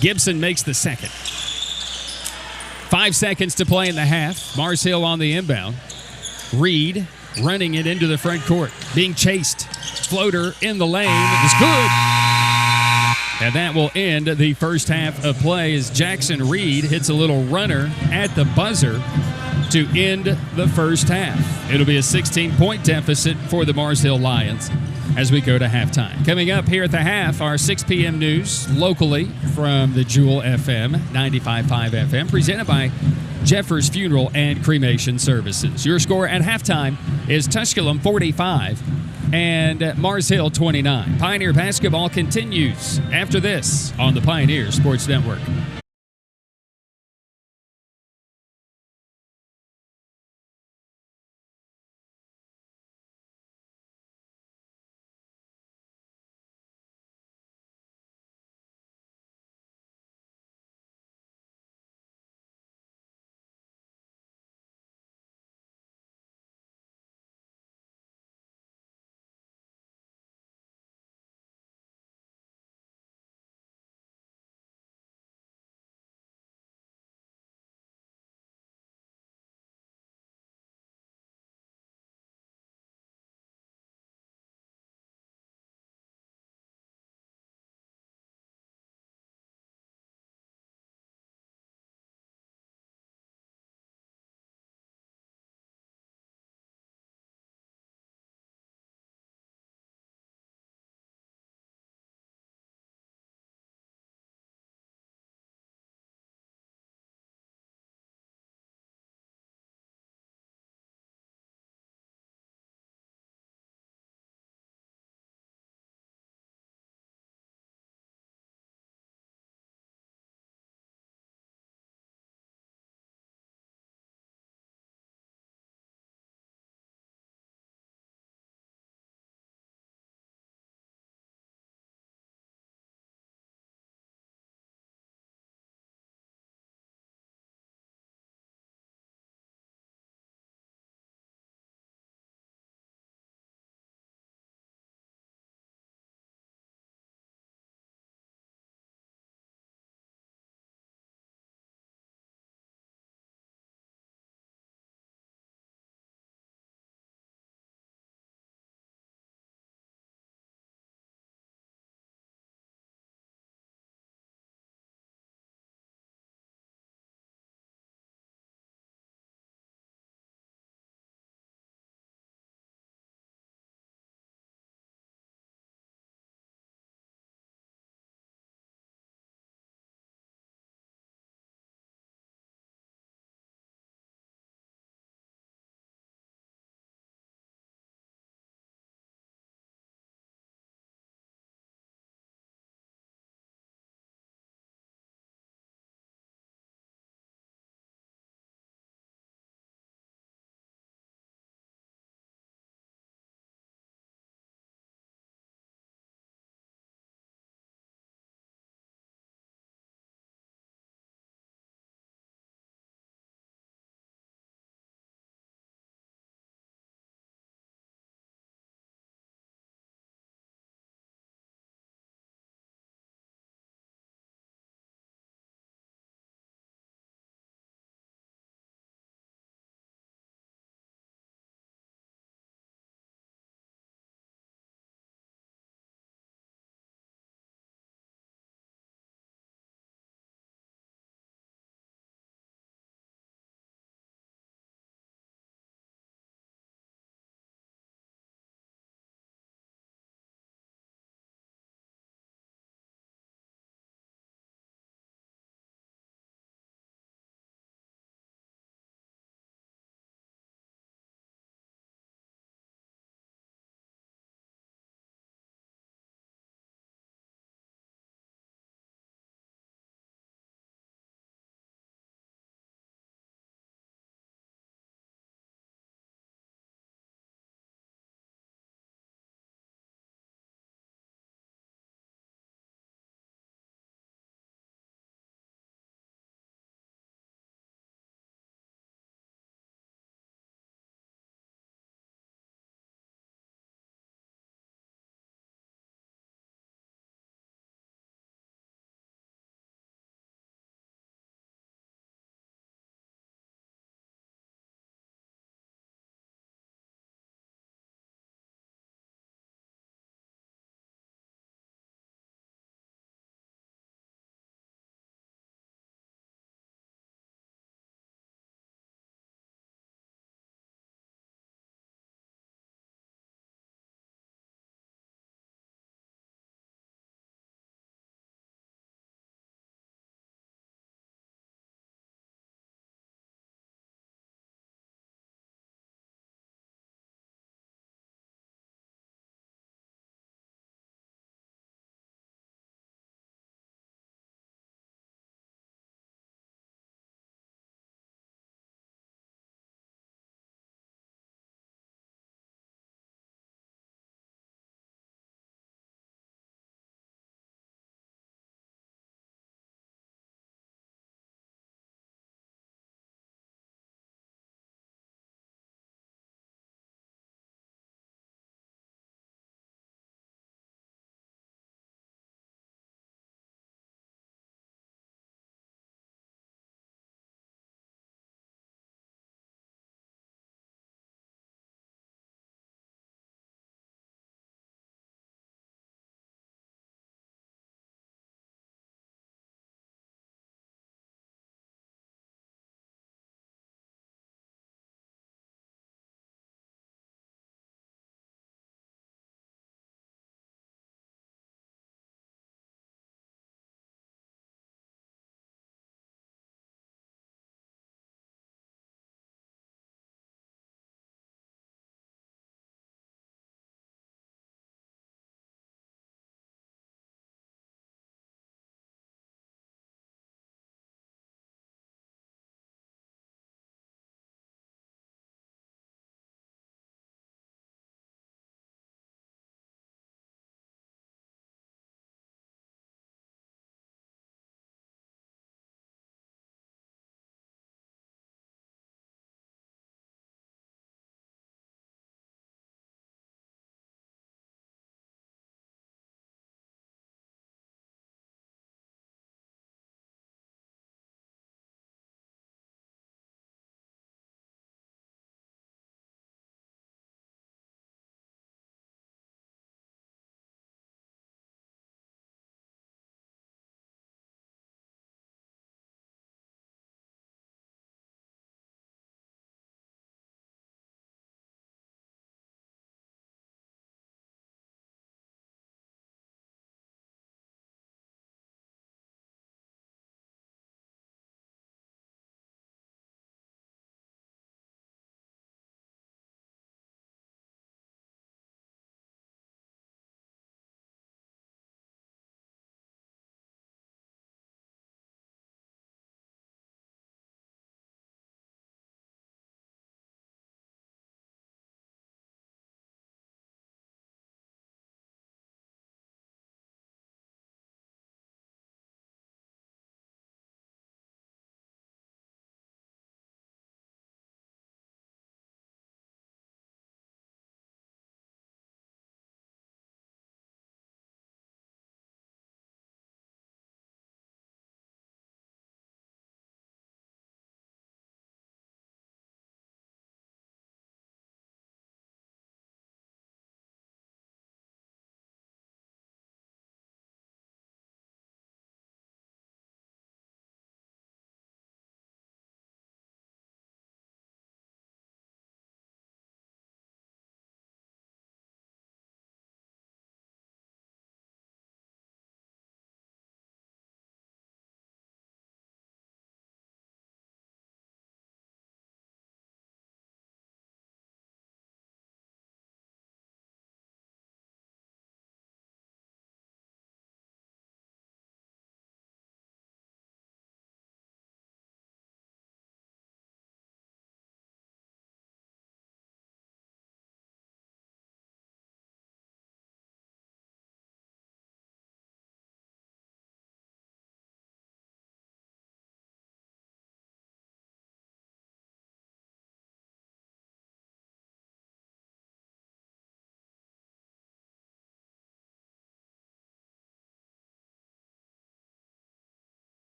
Gibson makes the second. 5 seconds to play in the half. Mars Hill on the inbound. Reed running it into the front court. Being chased. Floater in the lane. It's good. And that will end the first half of play as Jackson Reed hits a little runner at the buzzer to end the first half. It'll be a 16-point deficit for the Mars Hill Lions as we go to halftime. Coming up here at the half, our 6 p.m. news locally from the Jewel FM, 95.5 FM, presented by Jeffers Funeral and Cremation Services. Your score at halftime is Tusculum 45 and Mars Hill 29. Pioneer basketball continues after this on the Pioneer Sports Network.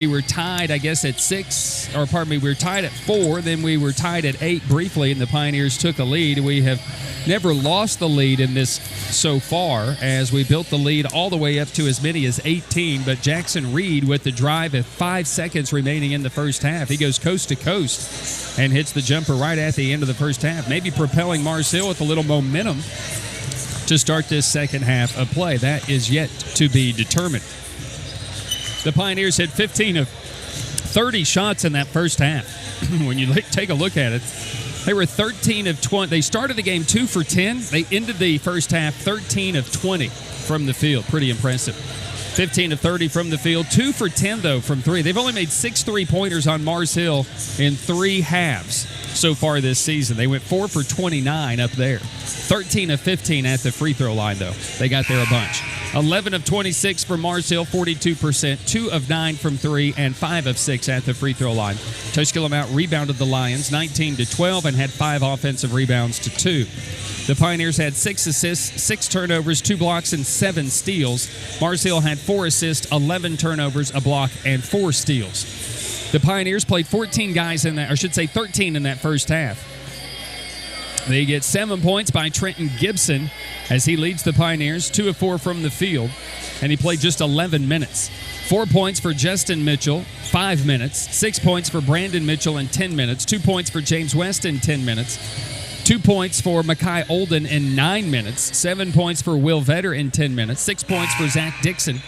We were tied, I guess, at 6, or pardon me, we were tied at 4, then we were tied at 8 briefly, and the Pioneers took a lead. We have never lost the lead in this so far, as we built the lead all the way up to as many as 18, but Jackson Reed with the drive at 5 seconds remaining in the first half. He goes coast to coast and hits the jumper right at the end of the first half, maybe propelling Mars Hill with a little momentum to start this second half of play. That is yet to be determined. The Pioneers had 15 of 30 shots in that first half. When you take a look at it, they were 13 of 20. They started the game 2 for 10. They ended the first half 13 of 20 from the field. Pretty impressive. 15 of 30 from the field. 2 for 10, though, from 3. They've only made 6 3-pointers on Mars Hill in 3 halves so far this season. They went 4 for 29 up there. 13 of 15 at the free throw line, though. They got there a bunch. 11 of 26 for Mars Hill, 42%. 2 of 9 from 3, and 5 of 6 at the free throw line. Tusculum out-rebounded the Lions 19-12 and had 5 offensive rebounds to 2. The Pioneers had 6 assists, 6 turnovers, 2 blocks, and 7 steals. Mars Hill had 4 assists, 11 turnovers, a block, and 4 steals. The Pioneers played 14 guys in that, or I should say 13 in that first half. They get 7 points by Trent Gibson as he leads the Pioneers, 2 of 4 from the field, and he played just 11 minutes. 4 points for Justin Mitchell, 5 minutes. 6 points for Brandon Mitchell in 10 minutes. 2 points for James West in 10 minutes. 2 points for Makai Olden in 9 minutes. 7 points for Will Vetter in 10 minutes. 6 points for Zach Dixon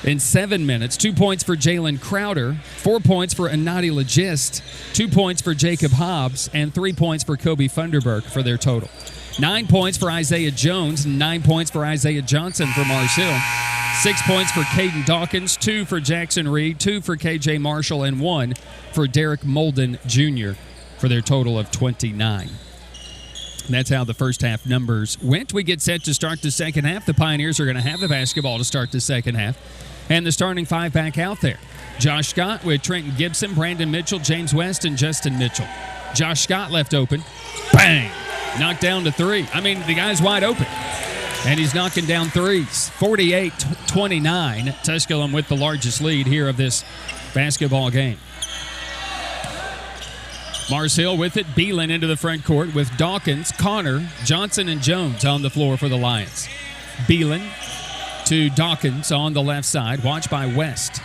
in 7 minutes. 2 points for Jalen Crowder. 4 points for Anadi Legist. 2 points for Jacob Hobbs. And 3 points for Kobe Funderburk for their total. 9 points for Isaiah Jones. 9 points for Isaiah Johnson for Mars Hill. 6 points for Caden Dawkins. 2 for Jackson Reed. 2 for KJ Marshall. And 1 for Derek Molden Jr. for their total of 29. That's how the first half numbers went. We get set to start the second half. The Pioneers are going to have the basketball to start the second half. And the starting 5 back out there. Josh Scott with Trent Gibson, Brandon Mitchell, James West, and Justin Mitchell. Josh Scott left open. Bang! Knocked down to 3. I mean, the guy's wide open. And he's knocking down threes. 48-29. Tusculum with the largest lead here of this basketball game. Mars Hill with it. Beelan into the front court with Dawkins, Connor, Johnson, and Jones on the floor for the Lions. Beelan to Dawkins on the left side. Watched by West.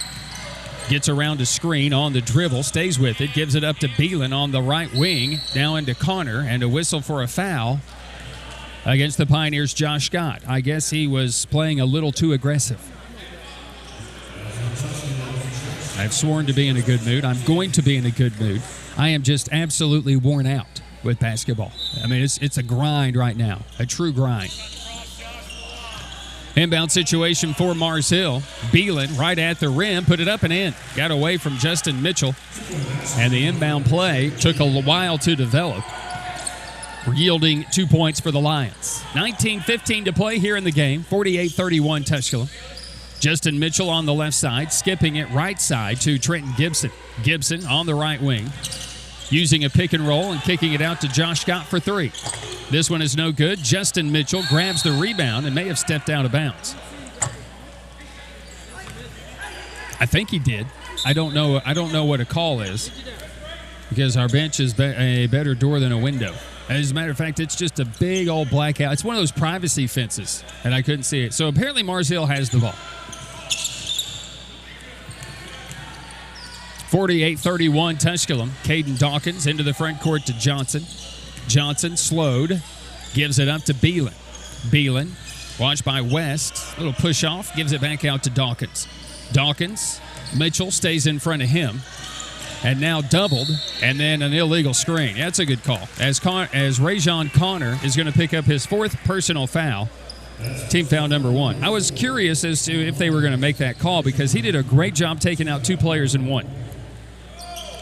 Gets around a screen on the dribble. Stays with it. Gives it up to Beelan on the right wing. Now into Connor. And a whistle for a foul against the Pioneers' Josh Scott. I guess he was playing a little too aggressive. I've sworn to be in a good mood. I'm going to be in a good mood. I am just absolutely worn out with basketball. I mean, it's a grind right now, a true grind. Inbound situation for Mars Hill. Beelan right at the rim, put it up and in. Got away from Justin Mitchell. And the inbound play took a while to develop, yielding 2 points for the Lions. 19:15 to play here in the game. 48-31 Tusculum. Justin Mitchell on the left side, skipping it right side to Trenton Gibson. Gibson on the right wing, using a pick and roll and kicking it out to Josh Scott for 3. This one is no good. Justin Mitchell grabs the rebound and may have stepped out of bounds. I think he did. I don't know what a call is, because our bench is a better door than a window. As a matter of fact, it's just a big old blackout. It's one of those privacy fences, and I couldn't see it. So apparently Mars Hill has the ball. 48-31 Tusculum. Caden Dawkins into the front court to Johnson. Johnson slowed. Gives it up to Beelan. Beelan, watched by West. Little push off. Gives it back out to Dawkins. Dawkins. Mitchell stays in front of him. And now doubled, and then an illegal screen. That's a good call. As Rajon Connor is going to pick up his 4th personal foul. Team foul number 1. I was curious as to if they were going to make that call, because he did a great job taking out 2 players in 1.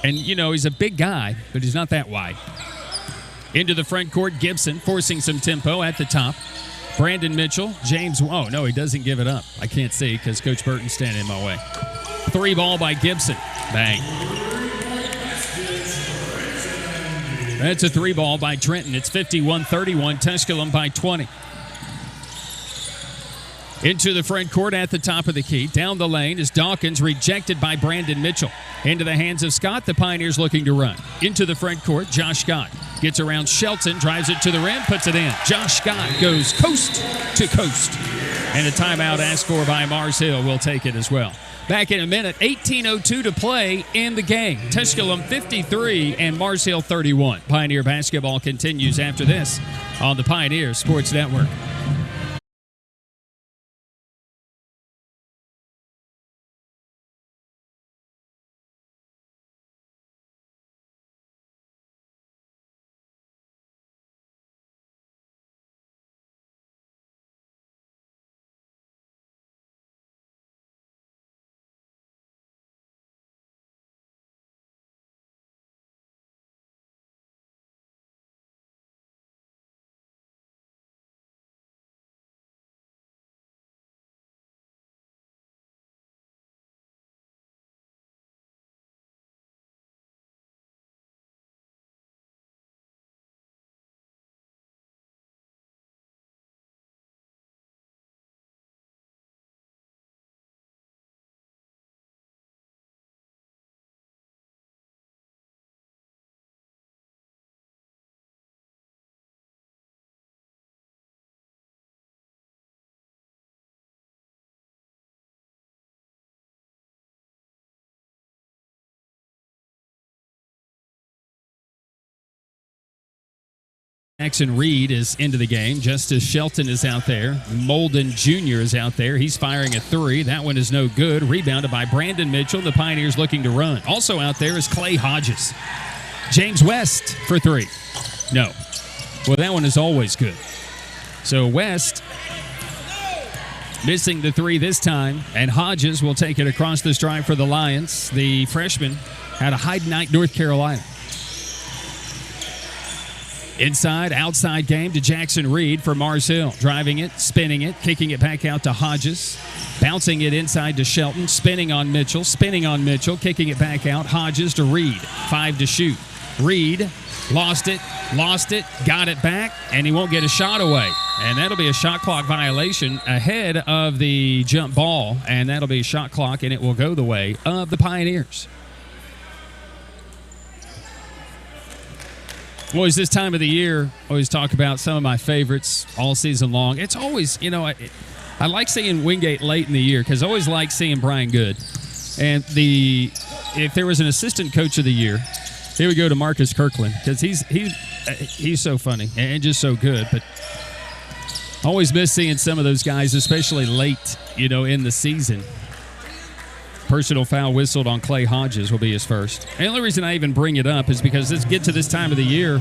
And, you know, he's a big guy, but he's not that wide. Into the front court, Gibson forcing some tempo at the top. Brandon Mitchell, James, oh, no, he doesn't give it up. I can't see because Coach Burton's standing in my way. 3 ball by Gibson. Bang. That's a 3 ball by Trenton. It's 51-31, Tusculum by 20. Into the front court at the top of the key. Down the lane is Dawkins, rejected by Brandon Mitchell. Into the hands of Scott, the Pioneers looking to run. Into the front court, Josh Scott gets around Shelton, drives it to the rim, puts it in. Josh Scott goes coast to coast. And a timeout asked for by Mars Hill will take it as well. Back in a minute, 18:02 to play in the game. Tusculum 53 and Mars Hill 31. Pioneer basketball continues after this on the Pioneer Sports Network. Jackson Reed is into the game. Justice Shelton is out there. Molden Jr. is out there. He's firing a three. That one is no good. Rebounded by Brandon Mitchell. The Pioneers looking to run. Also out there is Clay Hodges. James West for three. No. Well, that one is always good. So West missing the three this time, and Hodges will take it across the stripe for the Lions. The freshman out of Hyde Knight, North Carolina. Inside, outside game to Jackson Reed for Mars Hill. Driving it, spinning it, kicking it back out to Hodges. Bouncing it inside to Shelton, spinning on Mitchell, kicking it back out. Hodges to Reed, 5 to shoot. Reed lost it, got it back, and he won't get a shot away. And that'll be a shot clock violation ahead of the jump ball, and that'll be a shot clock, and it will go the way of the Pioneers. Always this time of the year, always talk about some of my favorites all season long. It's always, I like seeing Wingate late in the year because I always like seeing Brian Good. And if there was an assistant coach of the year, he would go to Marcus Kirkland because he's so funny and just so good. But always miss seeing some of those guys, especially late, in the season. Personal foul whistled on Clay Hodges will be his first. And the only reason I even bring it up is because let's get to this time of the year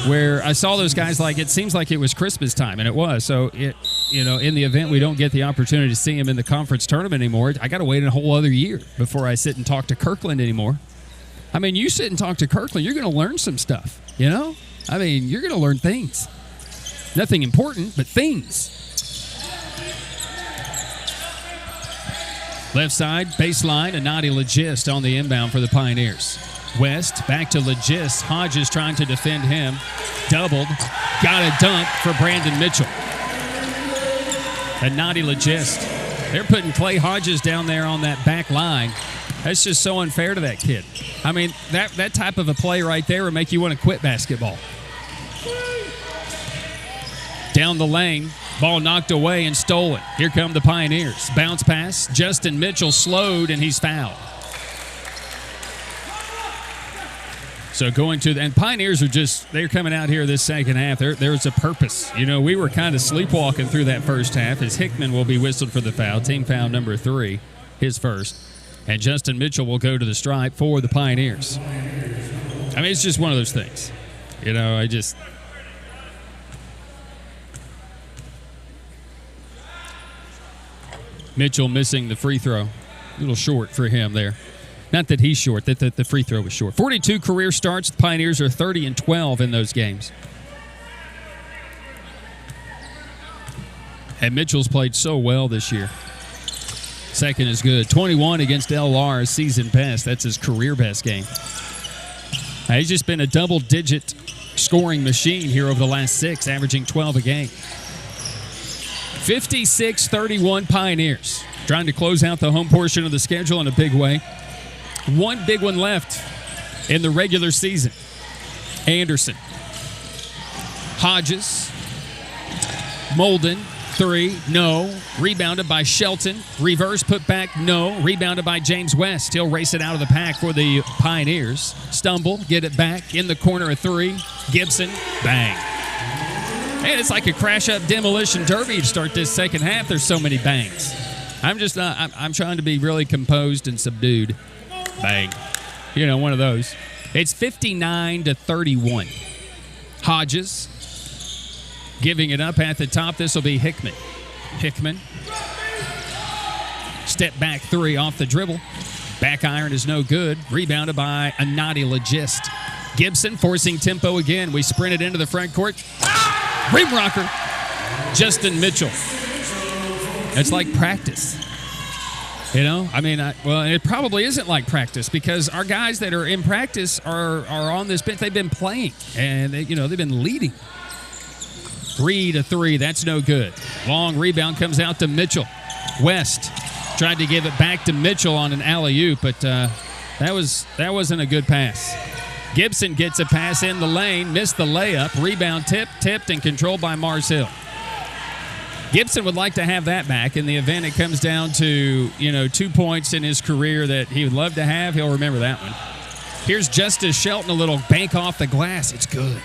where I saw those guys it seems like it was Christmas time, and it was. So, in the event we don't get the opportunity to see him in the conference tournament anymore, I got to wait a whole other year before I sit and talk to Kirkland anymore. I mean, you sit and talk to Kirkland, you're going to learn some stuff, I mean, you're going to learn things. Nothing important, but things. Left side, baseline, and Nadi Legist on the inbound for the Pioneers. West, back to Legist. Hodges trying to defend him. Doubled. Got a dunk for Brandon Mitchell. And Nadi Legist. They're putting Clay Hodges down there on that back line. That's just so unfair to that kid. I mean, that type of a play right there would make you want to quit basketball. Down the lane. Ball knocked away and stolen. Here come the Pioneers. Bounce pass. Justin Mitchell slowed, and he's fouled. So going to – and Pioneers are they're coming out here this second half. There's a purpose. We were kind of sleepwalking through that first half as Hickman will be whistled for the foul. Team foul number 3, his first. And Justin Mitchell will go to the stripe for the Pioneers. I mean, it's just one of those things. Mitchell missing the free throw. A little short for him there. Not that he's short, that the free throw was short. 42 career starts. The Pioneers are 30-12 in those games. And Mitchell's played so well this year. Second is good. 21 against LR, season best. That's his career best game. He's just been a double-digit scoring machine here over the last 6, averaging 12 a game. 56-31 Pioneers. Trying to close out the home portion of the schedule in a big way. One big one left in the regular season. Anderson. Hodges. Molden. 3. No. Rebounded by Shelton. Reverse put back. No. Rebounded by James West. He'll race it out of the pack for the Pioneers. Stumble. Get it back. In the corner of 3. Gibson. Bang. And it's like a crash-up demolition derby to start this second half. There's so many bangs. I'm trying to be really composed and subdued. Bang. One of those. It's 59-31. Hodges giving it up at the top. This will be Hickman. Hickman. Step back 3 off the dribble. Back iron is no good. Rebounded by Anati Legist. Gibson forcing tempo again. We sprinted into the front court. Rim rocker. Justin Mitchell. It's like practice. It probably isn't like practice because our guys that are in practice are on this bench. They've been playing, and they've been leading. 3-3, that's no good. Long rebound comes out to Mitchell. West tried to give it back to Mitchell on an alley-oop, but that wasn't a good pass. Gibson gets a pass in the lane, missed the layup. Rebound tipped, and controlled by Mars Hill. Gibson would like to have that back in the event it comes down to, 2 points in his career that he would love to have. He'll remember that one. Here's Justice Shelton, a little bank off the glass. It's good.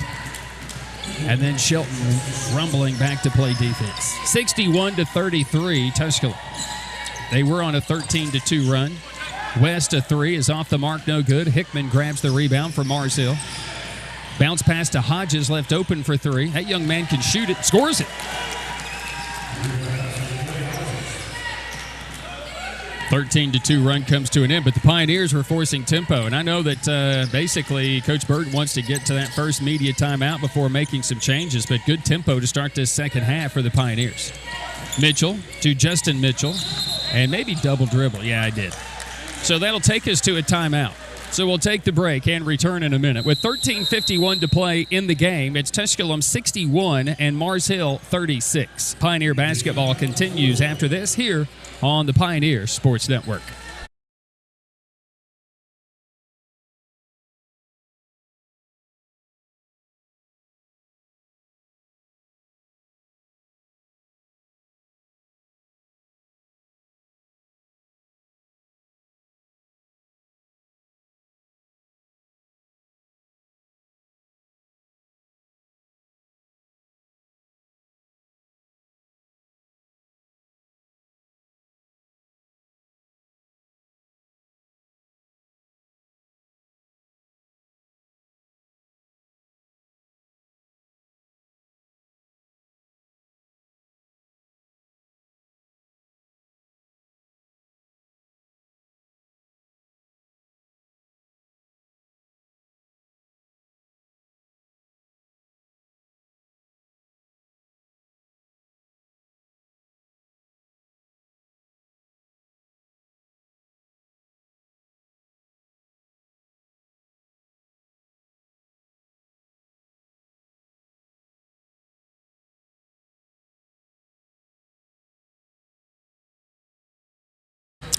And then Shelton rumbling back to play defense. 61-33, Tusculum. They were on a 13-2 run. West, a 3 is off the mark, no good. Hickman grabs the rebound for Mars Hill. Bounce pass to Hodges, left open for 3. That young man can shoot it, scores it. 13-2 run comes to an end, but the Pioneers were forcing tempo. And I know that basically Coach Burton wants to get to that first media timeout before making some changes, but good tempo to start this second half for the Pioneers. Mitchell to Justin Mitchell, and maybe double dribble. Yeah, I did. So that'll take us to a timeout. So we'll take the break and return in a minute. With 13:51 to play in the game, it's Tusculum 61 and Mars Hill 36. Pioneer basketball continues after this here on the Pioneer Sports Network.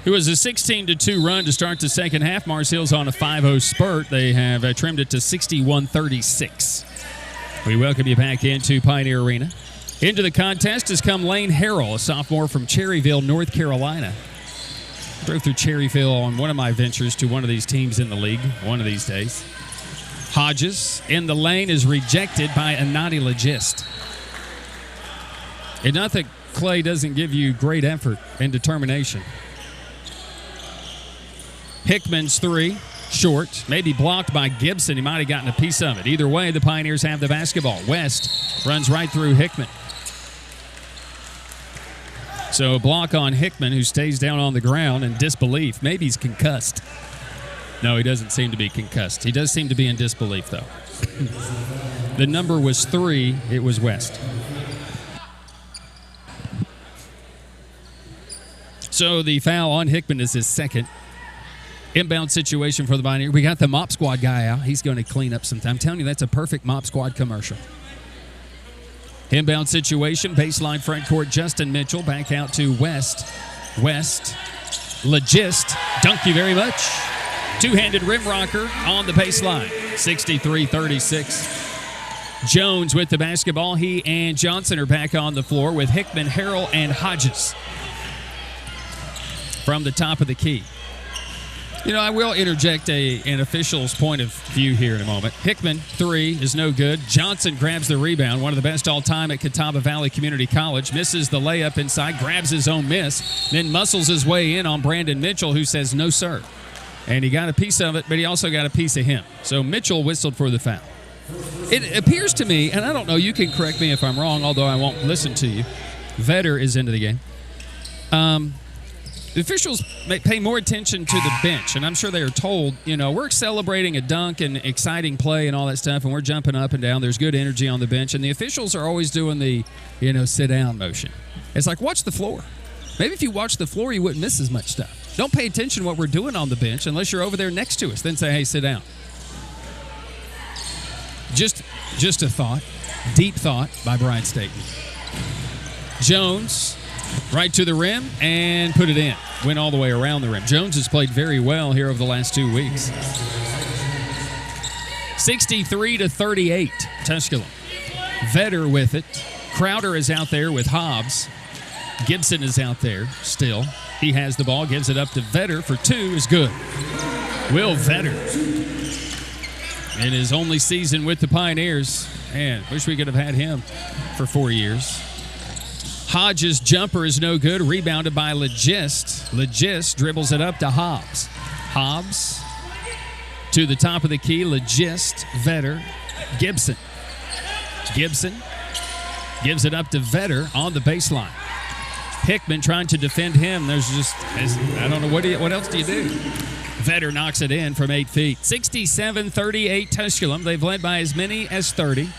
It was a 16-2 run to start the second half. Mars Hill's on a 5-0 spurt. They have trimmed it to 61-36. We welcome you back into Pioneer Arena. Into the contest has come Lane Harrell, a sophomore from Cherryville, North Carolina. Drove through Cherryville on one of my ventures to one of these teams in the league one of these days. Hodges in the lane is rejected by Anati Legist. And not that Clay doesn't give you great effort and determination. Hickman's 3, short, maybe blocked by Gibson. He might have gotten a piece of it. Either way, the Pioneers have the basketball. West runs right through Hickman. So a block on Hickman, who stays down on the ground in disbelief. Maybe he's concussed. No, he doesn't seem to be concussed. He does seem to be in disbelief, though. The number was 3. It was West. So the foul on Hickman is his second. Inbound situation for the Pioneer. We got the Mop Squad guy out. He's going to clean up some time. I'm telling you, that's a perfect Mop Squad commercial. Inbound situation, baseline front court, Justin Mitchell back out to West. Legist, thank you very much. Two-handed rim rocker on the baseline, 63-36. Jones with the basketball. He and Johnson are back on the floor with Hickman, Harrell, and Hodges from the top of the key. I will interject an official's point of view here in a moment. Hickman, 3 is no good. Johnson grabs the rebound, one of the best all-time at Catawba Valley Community College. Misses the layup inside, grabs his own miss, then muscles his way in on Brandon Mitchell, who says, no, sir. And he got a piece of it, but he also got a piece of him. So Mitchell whistled for the foul. It appears to me, and I don't know, you can correct me if I'm wrong, although I won't listen to you. Vetter is into the game. The officials pay more attention to the bench, and I'm sure they are told, we're celebrating a dunk and exciting play and all that stuff, and we're jumping up and down. There's good energy on the bench, and the officials are always doing the, sit-down motion. It's like, watch the floor. Maybe if you watch the floor, you wouldn't miss as much stuff. Don't pay attention to what we're doing on the bench unless you're over there next to us. Then say, hey, sit down. Just a thought, deep thought by Brian Staten. Jones, right to the rim, and put it in. Went all the way around the rim. Jones has played very well here over the last 2 weeks. 63-38, Tusculum. Vetter with it. Crowder is out there with Hobbs. Gibson is out there still. He has the ball, gives it up to Vetter for 2, is good. Will Vetter, in his only season with the Pioneers. Man, wish we could have had him for 4 years. Hodges' jumper is no good. Rebounded by Legist. Legist dribbles it up to Hobbs. Hobbs to the top of the key. Legist, Vetter, Gibson. Gibson gives it up to Vetter on the baseline. Hickman trying to defend him. There's just, I don't know, what else do you do? Vetter knocks it in from 8 feet. 67-38 Tusculum. They've led by as many as 30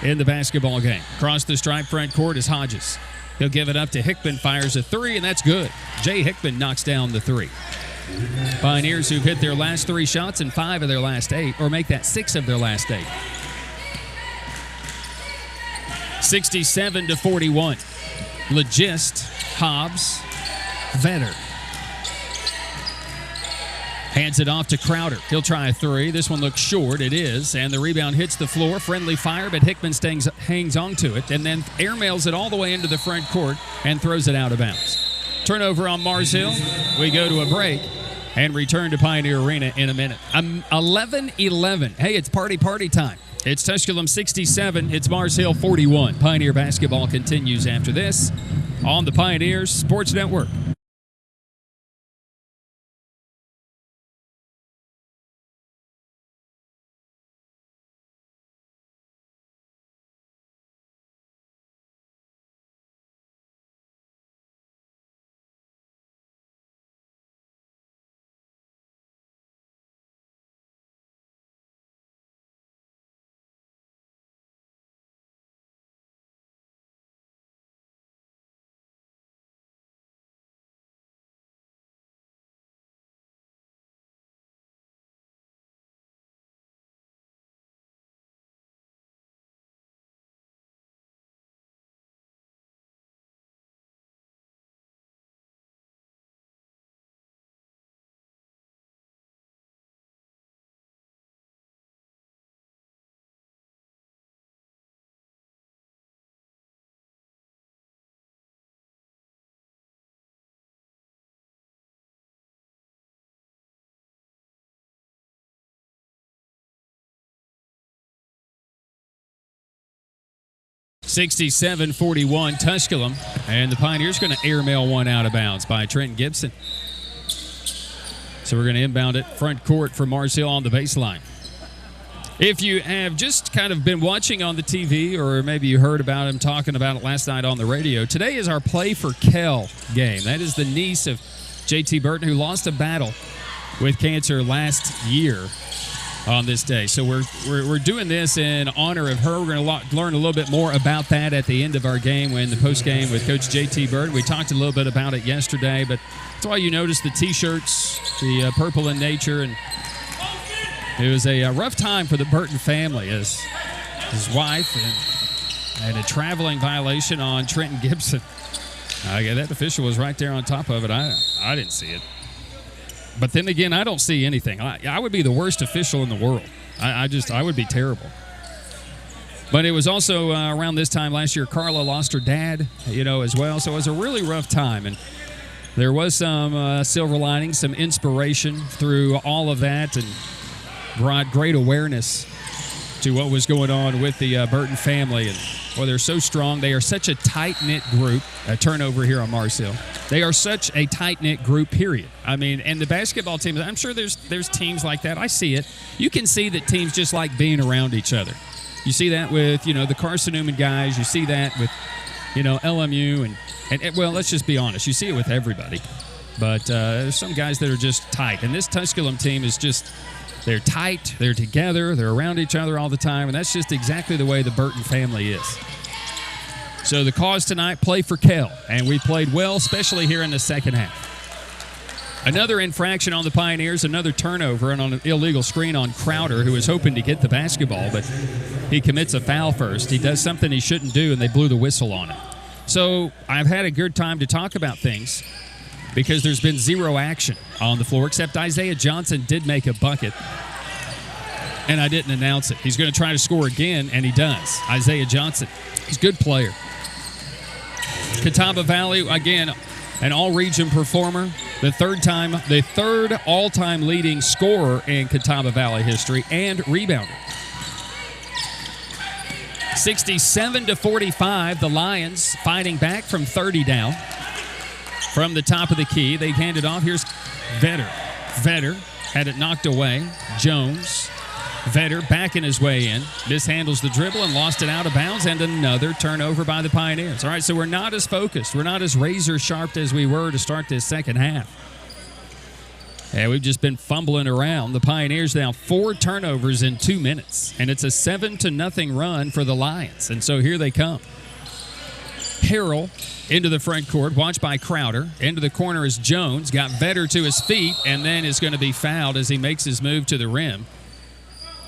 in the basketball game. Across the stripe front court is Hodges. He'll give it up to Hickman, fires a 3, and that's good. Jay Hickman knocks down the 3. Pioneers who've hit their last 3 shots in 5 of their last 8, or make that 6 of their last 8. 67-41. Legist, Hobbs, Vetter. Hands it off to Crowder. He'll try a 3. This one looks short. It is. And the rebound hits the floor. Friendly fire, but Hickman hangs on to it and then airmails it all the way into the front court and throws it out of bounds. Turnover on Mars Hill. We go to a break and return to Pioneer Arena in a minute. 11-11. Hey, it's party time. It's Tusculum 67. It's Mars Hill 41. Pioneer basketball continues after this on the Pioneers Sports Network. (67-41) Tusculum, and the Pioneers going to airmail one out of bounds by Trent Gibson. So we're going to inbound it front court for Mars Hill on the baseline. If you have just kind of been watching on the TV, or maybe you heard about him talking about it last night on the radio, today is our Play for Kel game. That is the niece of J.T. Burton, who lost a battle with cancer last year on this day. So we're doing this in honor of her. We're going to learn a little bit more about that at the end of our game, when the post game with Coach J.T. Burton. We talked a little bit about it yesterday, but that's why you notice the T-shirts, the purple in nature, and it was a rough time for the Burton family as his wife And a traveling violation on Trent Gibson. Yeah, that official was right there on top of it. I didn't see it. But then again, I don't see anything. I would be the worst official in the world. I would be terrible. But it was also around this time last year, Carla lost her dad, as well. So it was a really rough time. And there was some silver lining, some inspiration through all of that, and brought great awareness to what was going on with the Burton family. And they're so strong. They are such a tight-knit group. A turnover here on Mars Hill. They are such a tight-knit group, period. I mean, and the basketball teams, I'm sure there's teams like that. I see it. You can see that teams just like being around each other. You see that with, the Carson Newman guys. You see that with, LMU. And well, let's just be honest. You see it with everybody. But there's some guys that are just tight. And this Tusculum team is just, they're tight. They're together. They're around each other all the time. And that's just exactly the way the Burton family is. So the cause tonight, play for Kell. And we played well, especially here in the second half. Another infraction on the Pioneers, another turnover, and on an illegal screen on Crowder, who was hoping to get the basketball, but he commits a foul first. He does something he shouldn't do, and they blew the whistle on him. So I've had a good time to talk about things because there's been zero action on the floor, except Isaiah Johnson did make a bucket, and I didn't announce it. He's going to try to score again, and he does. Isaiah Johnson, he's a good player. Catawba Valley, again, an all-region performer, the third all-time leading scorer in Catawba Valley history, and rebounder. 67-45, the Lions fighting back from 30 down. From the top of the key, they hand it off. Here's Vetter. Vetter had it knocked away. Jones. Vetter backing his way in. Mishandles the dribble and lost it out of bounds, and another turnover by the Pioneers. All right, so we're not as focused. We're not as razor-sharp as we were to start this second half. And we've just been fumbling around. The Pioneers now 4 turnovers in 2 minutes, and it's a 7-0 run for the Lions. And so here they come. Harrell into the front court, watched by Crowder. Into the corner is Jones. Got Vetter to his feet, and then is going to be fouled as he makes his move to the rim.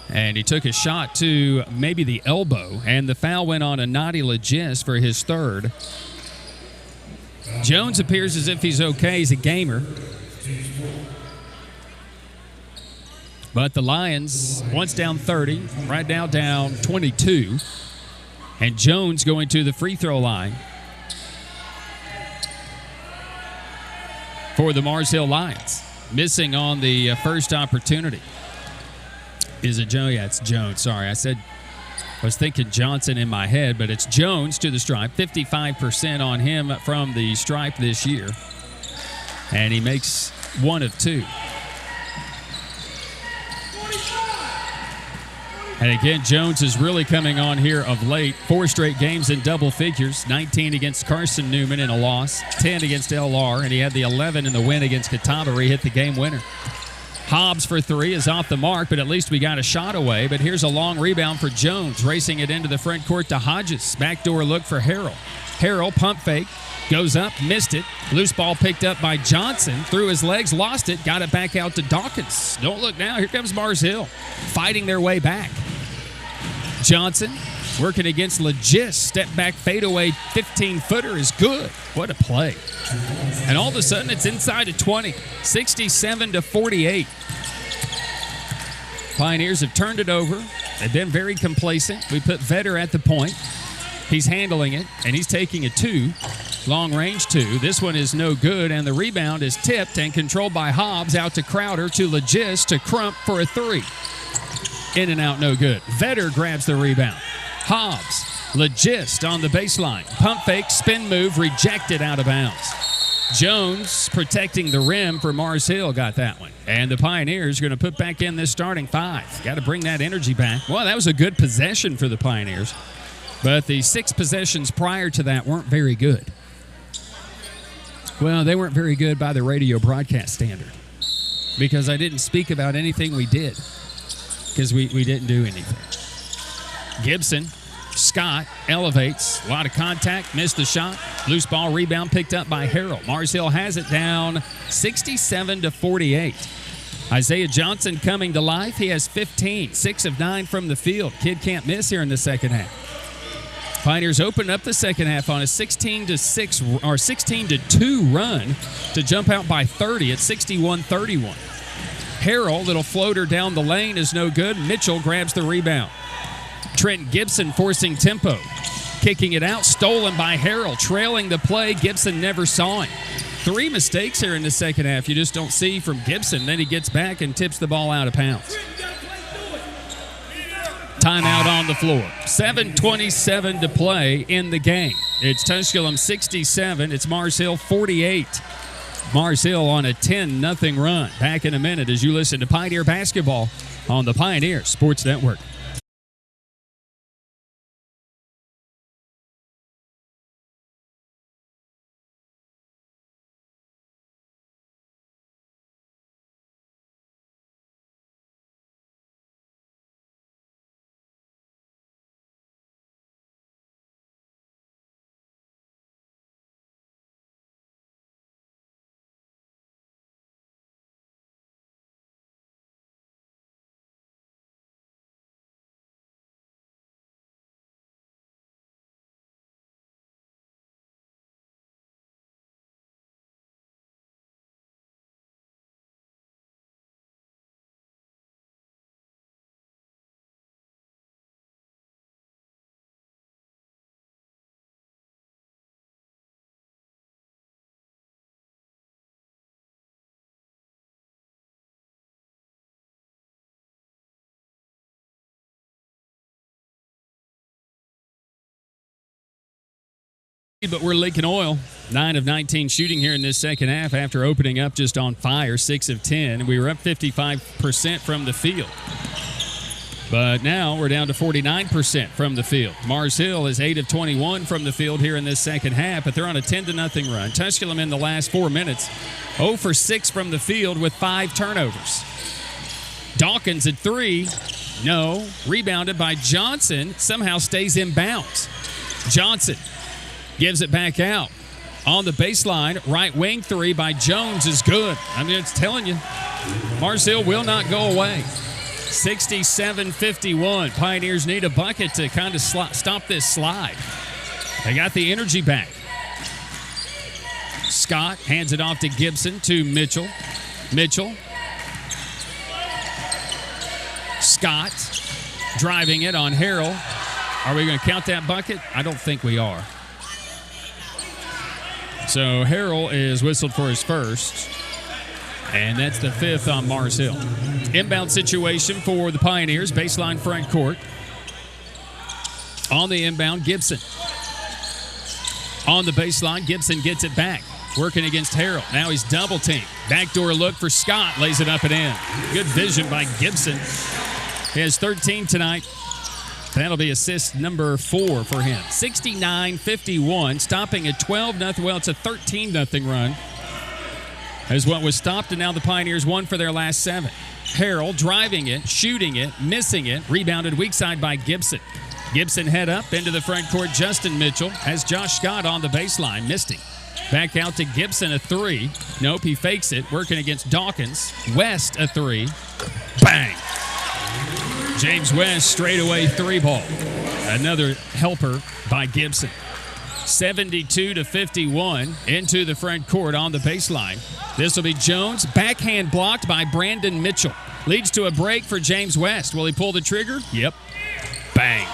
And he took a shot to maybe the elbow, and the foul went on Anadi Legis for his third. Jones appears as if he's okay. He's a gamer. But the Lions, once down 30, right now down 22. And Jones going to the free throw line for the Mars Hill Lions. Missing on the first opportunity. Is it Jones? Yeah, it's Jones. Sorry, I was thinking Johnson in my head, but it's Jones to the stripe. 55% on him from the stripe this year. And he makes 1 of 2. And again, Jones is really coming on here of late. 4 straight games in double figures. 19 against Carson Newman in a loss. 10 against LR. And he had the 11 in the win against Catawba where he hit the game winner. Hobbs for 3 is off the mark, but at least we got a shot away. But here's a long rebound for Jones, racing it into the front court to Hodges. Backdoor look for Harrell. Harrell, pump fake, goes up, missed it. Loose ball picked up by Johnson, threw his legs, lost it, got it back out to Dawkins. Don't look now, here comes Mars Hill, fighting their way back. Johnson working against Legis, step back fadeaway 15-footer is good. What a play. And all of a sudden, it's inside of 20, 67-48. Pioneers have turned it over. They've been very complacent. We put Vetter at the point. He's handling it, and he's taking a 2, long-range 2. This one is no good, and the rebound is tipped and controlled by Hobbs out to Crowder to Legis to Crump for a 3. In and out, no good. Vetter grabs the rebound. Hobbs, Legist on the baseline. Pump fake, spin move, rejected out of bounds. Jones protecting the rim for Mars Hill got that one. And the Pioneers are going to put back in this starting 5. Got to bring that energy back. Well, that was a good possession for the Pioneers. But the 6 possessions prior to that weren't very good. Well, they weren't very good by the radio broadcast standard. Because I didn't speak about anything we did. Because we didn't do anything. Gibson, Scott elevates, a lot of contact, missed the shot. Loose ball rebound picked up by Harrell. Mars Hill has it down 67-48. Isaiah Johnson coming to life. He has 15, 6 of 9 from the field. Kid can't miss here in the second half. Pioneers opened up the second half on a 16-6 or 16-2 run to jump out by 30 at 61-31. Harrell, little floater down the lane is no good. Mitchell grabs the rebound. Trent Gibson forcing tempo. Kicking it out, stolen by Harrell. Trailing the play, Gibson never saw it. 3 mistakes here in the second half you just don't see from Gibson. Then he gets back and tips the ball out of bounds. Timeout on the floor. 7:27 to play in the game. It's Tusculum 67. It's Mars Hill 48. Mars Hill on a 10-0 run. Back in a minute as you listen to Pioneer Basketball on the Pioneer Sports Network. But we're leaking oil. 9 of 19 shooting here in this second half after opening up just on fire, 6 of 10. We were up 55% from the field. But now we're down to 49% from the field. Mars Hill is 8 of 21 from the field here in this second half, but they're on a 10-0 run. Tusculum in the last 4 minutes, 0 for 6 from the field with 5 turnovers. Dawkins at 3. No. Rebounded by Johnson. Somehow stays in bounds. Johnson gives it back out. On the baseline, right wing 3 by Jones is good. I mean, it's telling you, Mars Hill will not go away. 67-51. Pioneers need a bucket to kind of stop this slide. They got the energy back. Scott hands it off to Gibson to Mitchell. Mitchell. Scott driving it on Harrell. Are we going to count that bucket? I don't think we are. So Harrell is whistled for his first, and that's the 5th on Mars Hill. Inbound situation for the Pioneers, baseline front court. On the inbound, Gibson. On the baseline, Gibson gets it back, working against Harrell. Now he's double teamed. Backdoor look for Scott, lays it up and in. Good vision by Gibson. He has 13 tonight. That'll be assist number 4 for him. 69-51, stopping at 12-0. Well, it's a 13-0 run. As what was stopped, and now the Pioneers won for their last 7. Harrell driving it, shooting it, missing it. Rebounded weak side by Gibson. Gibson head up into the front court. Justin Mitchell has Josh Scott on the baseline. Missed him. Back out to Gibson, a 3. Nope, he fakes it. Working against Dawkins. West, a 3. Bang! James West straightaway 3-ball. Another helper by Gibson. 72-51 into the front court on the baseline. This will be Jones. Backhand blocked by Brandon Mitchell. Leads to a break for James West. Will he pull the trigger? Yep. Bang.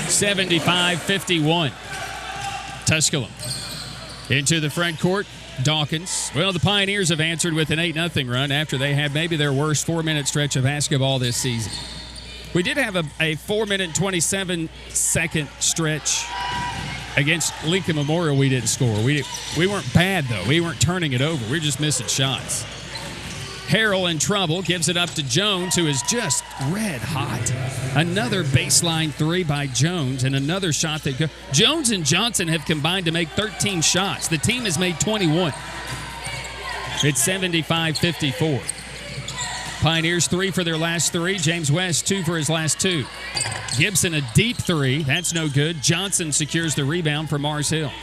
75-51. Tusculum into the front court. Dawkins. Well, the Pioneers have answered with an 8-0 run after they had maybe their worst 4-minute stretch of basketball this season. We did have a 4-minute, 27-second stretch against Lincoln Memorial. We didn't score. We weren't bad, though. We weren't turning it over. We were just missing shots. Harrell in trouble, gives it up to Jones, who is just red hot. Another baseline 3 by Jones, and another shot that Jones and Johnson have combined to make 13 shots. The team has made 21. It's 75-54. Pioneers 3 for their last 3. James West 2 for his last 2. Gibson a deep 3. That's no good. Johnson secures the rebound for Mars Hill.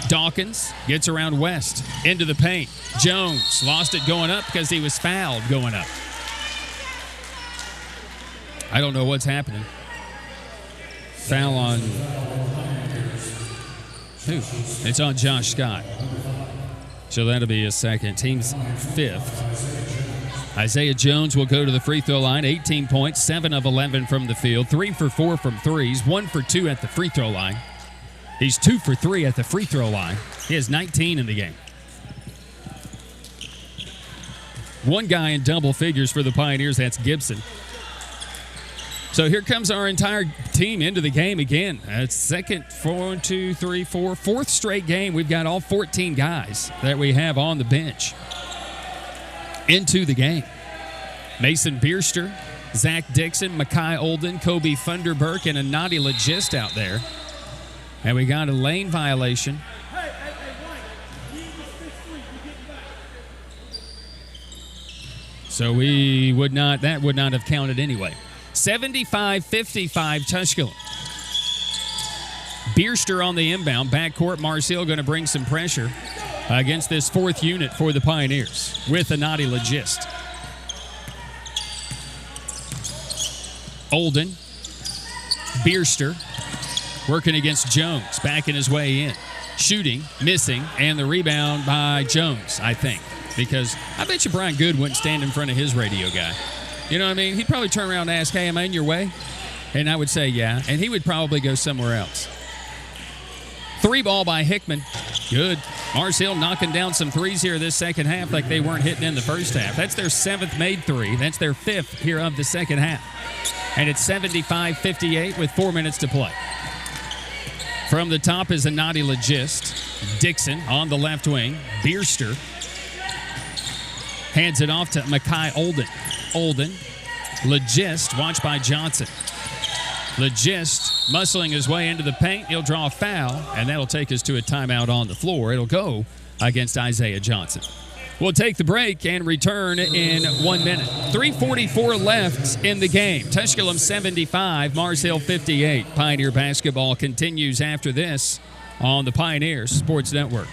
Dawkins gets around West into the paint. Jones lost it going up because he was fouled going up. I don't know what's happening. Foul on who? It's on Josh Scott. So that'll be his second. Team's fifth. Isaiah Jones will go to the free throw line. 18 points, 7 of 11 from the field, 3 for 4 from threes, 1 for 2 at the free throw line. He's 2 for 3 at the free throw line. He has 19 in the game. One guy in double figures for the Pioneers, that's Gibson. So here comes our entire team into the game again. It's fourth straight game. We've got all 14 guys that we have on the bench into the game. Mason Bierster, Zach Dixon, Makai Olden, Kobe Funderburk, and a Nadi Legist out there. And we got a lane violation. So that would not have counted anyway. 75-55 Tusculum. Bierster on the inbound. Backcourt, Marcel going to bring some pressure against this fourth unit for the Pioneers with a Nadi Legist. Olden. Bierster working against Jones. Backing his way in. Shooting, missing, and the rebound by Jones, I think. Because I bet you Brian Good wouldn't stand in front of his radio guy. You know what I mean? He'd probably turn around and ask, hey, am I in your way? And I would say, yeah. And he would probably go somewhere else. 3 ball by Hickman. Good. Marshall knocking down some threes here this second half like they weren't hitting in the first half. That's their 7th made 3. That's their 5th here of the second half. And it's 75-58 with 4 minutes to play. From the top is a Nadi Legist. Dixon on the left wing. Bierster hands it off to Makai Olden. Olden. Legist, watched by Johnson. Legist muscling his way into the paint. He'll draw a foul, and that'll take us to a timeout on the floor. It'll go against Isaiah Johnson. We'll take the break and return in 1 minute. 3:44 left in the game. Tusculum 75, Mars Hill 58. Pioneer basketball continues after this on the Pioneer Sports Network.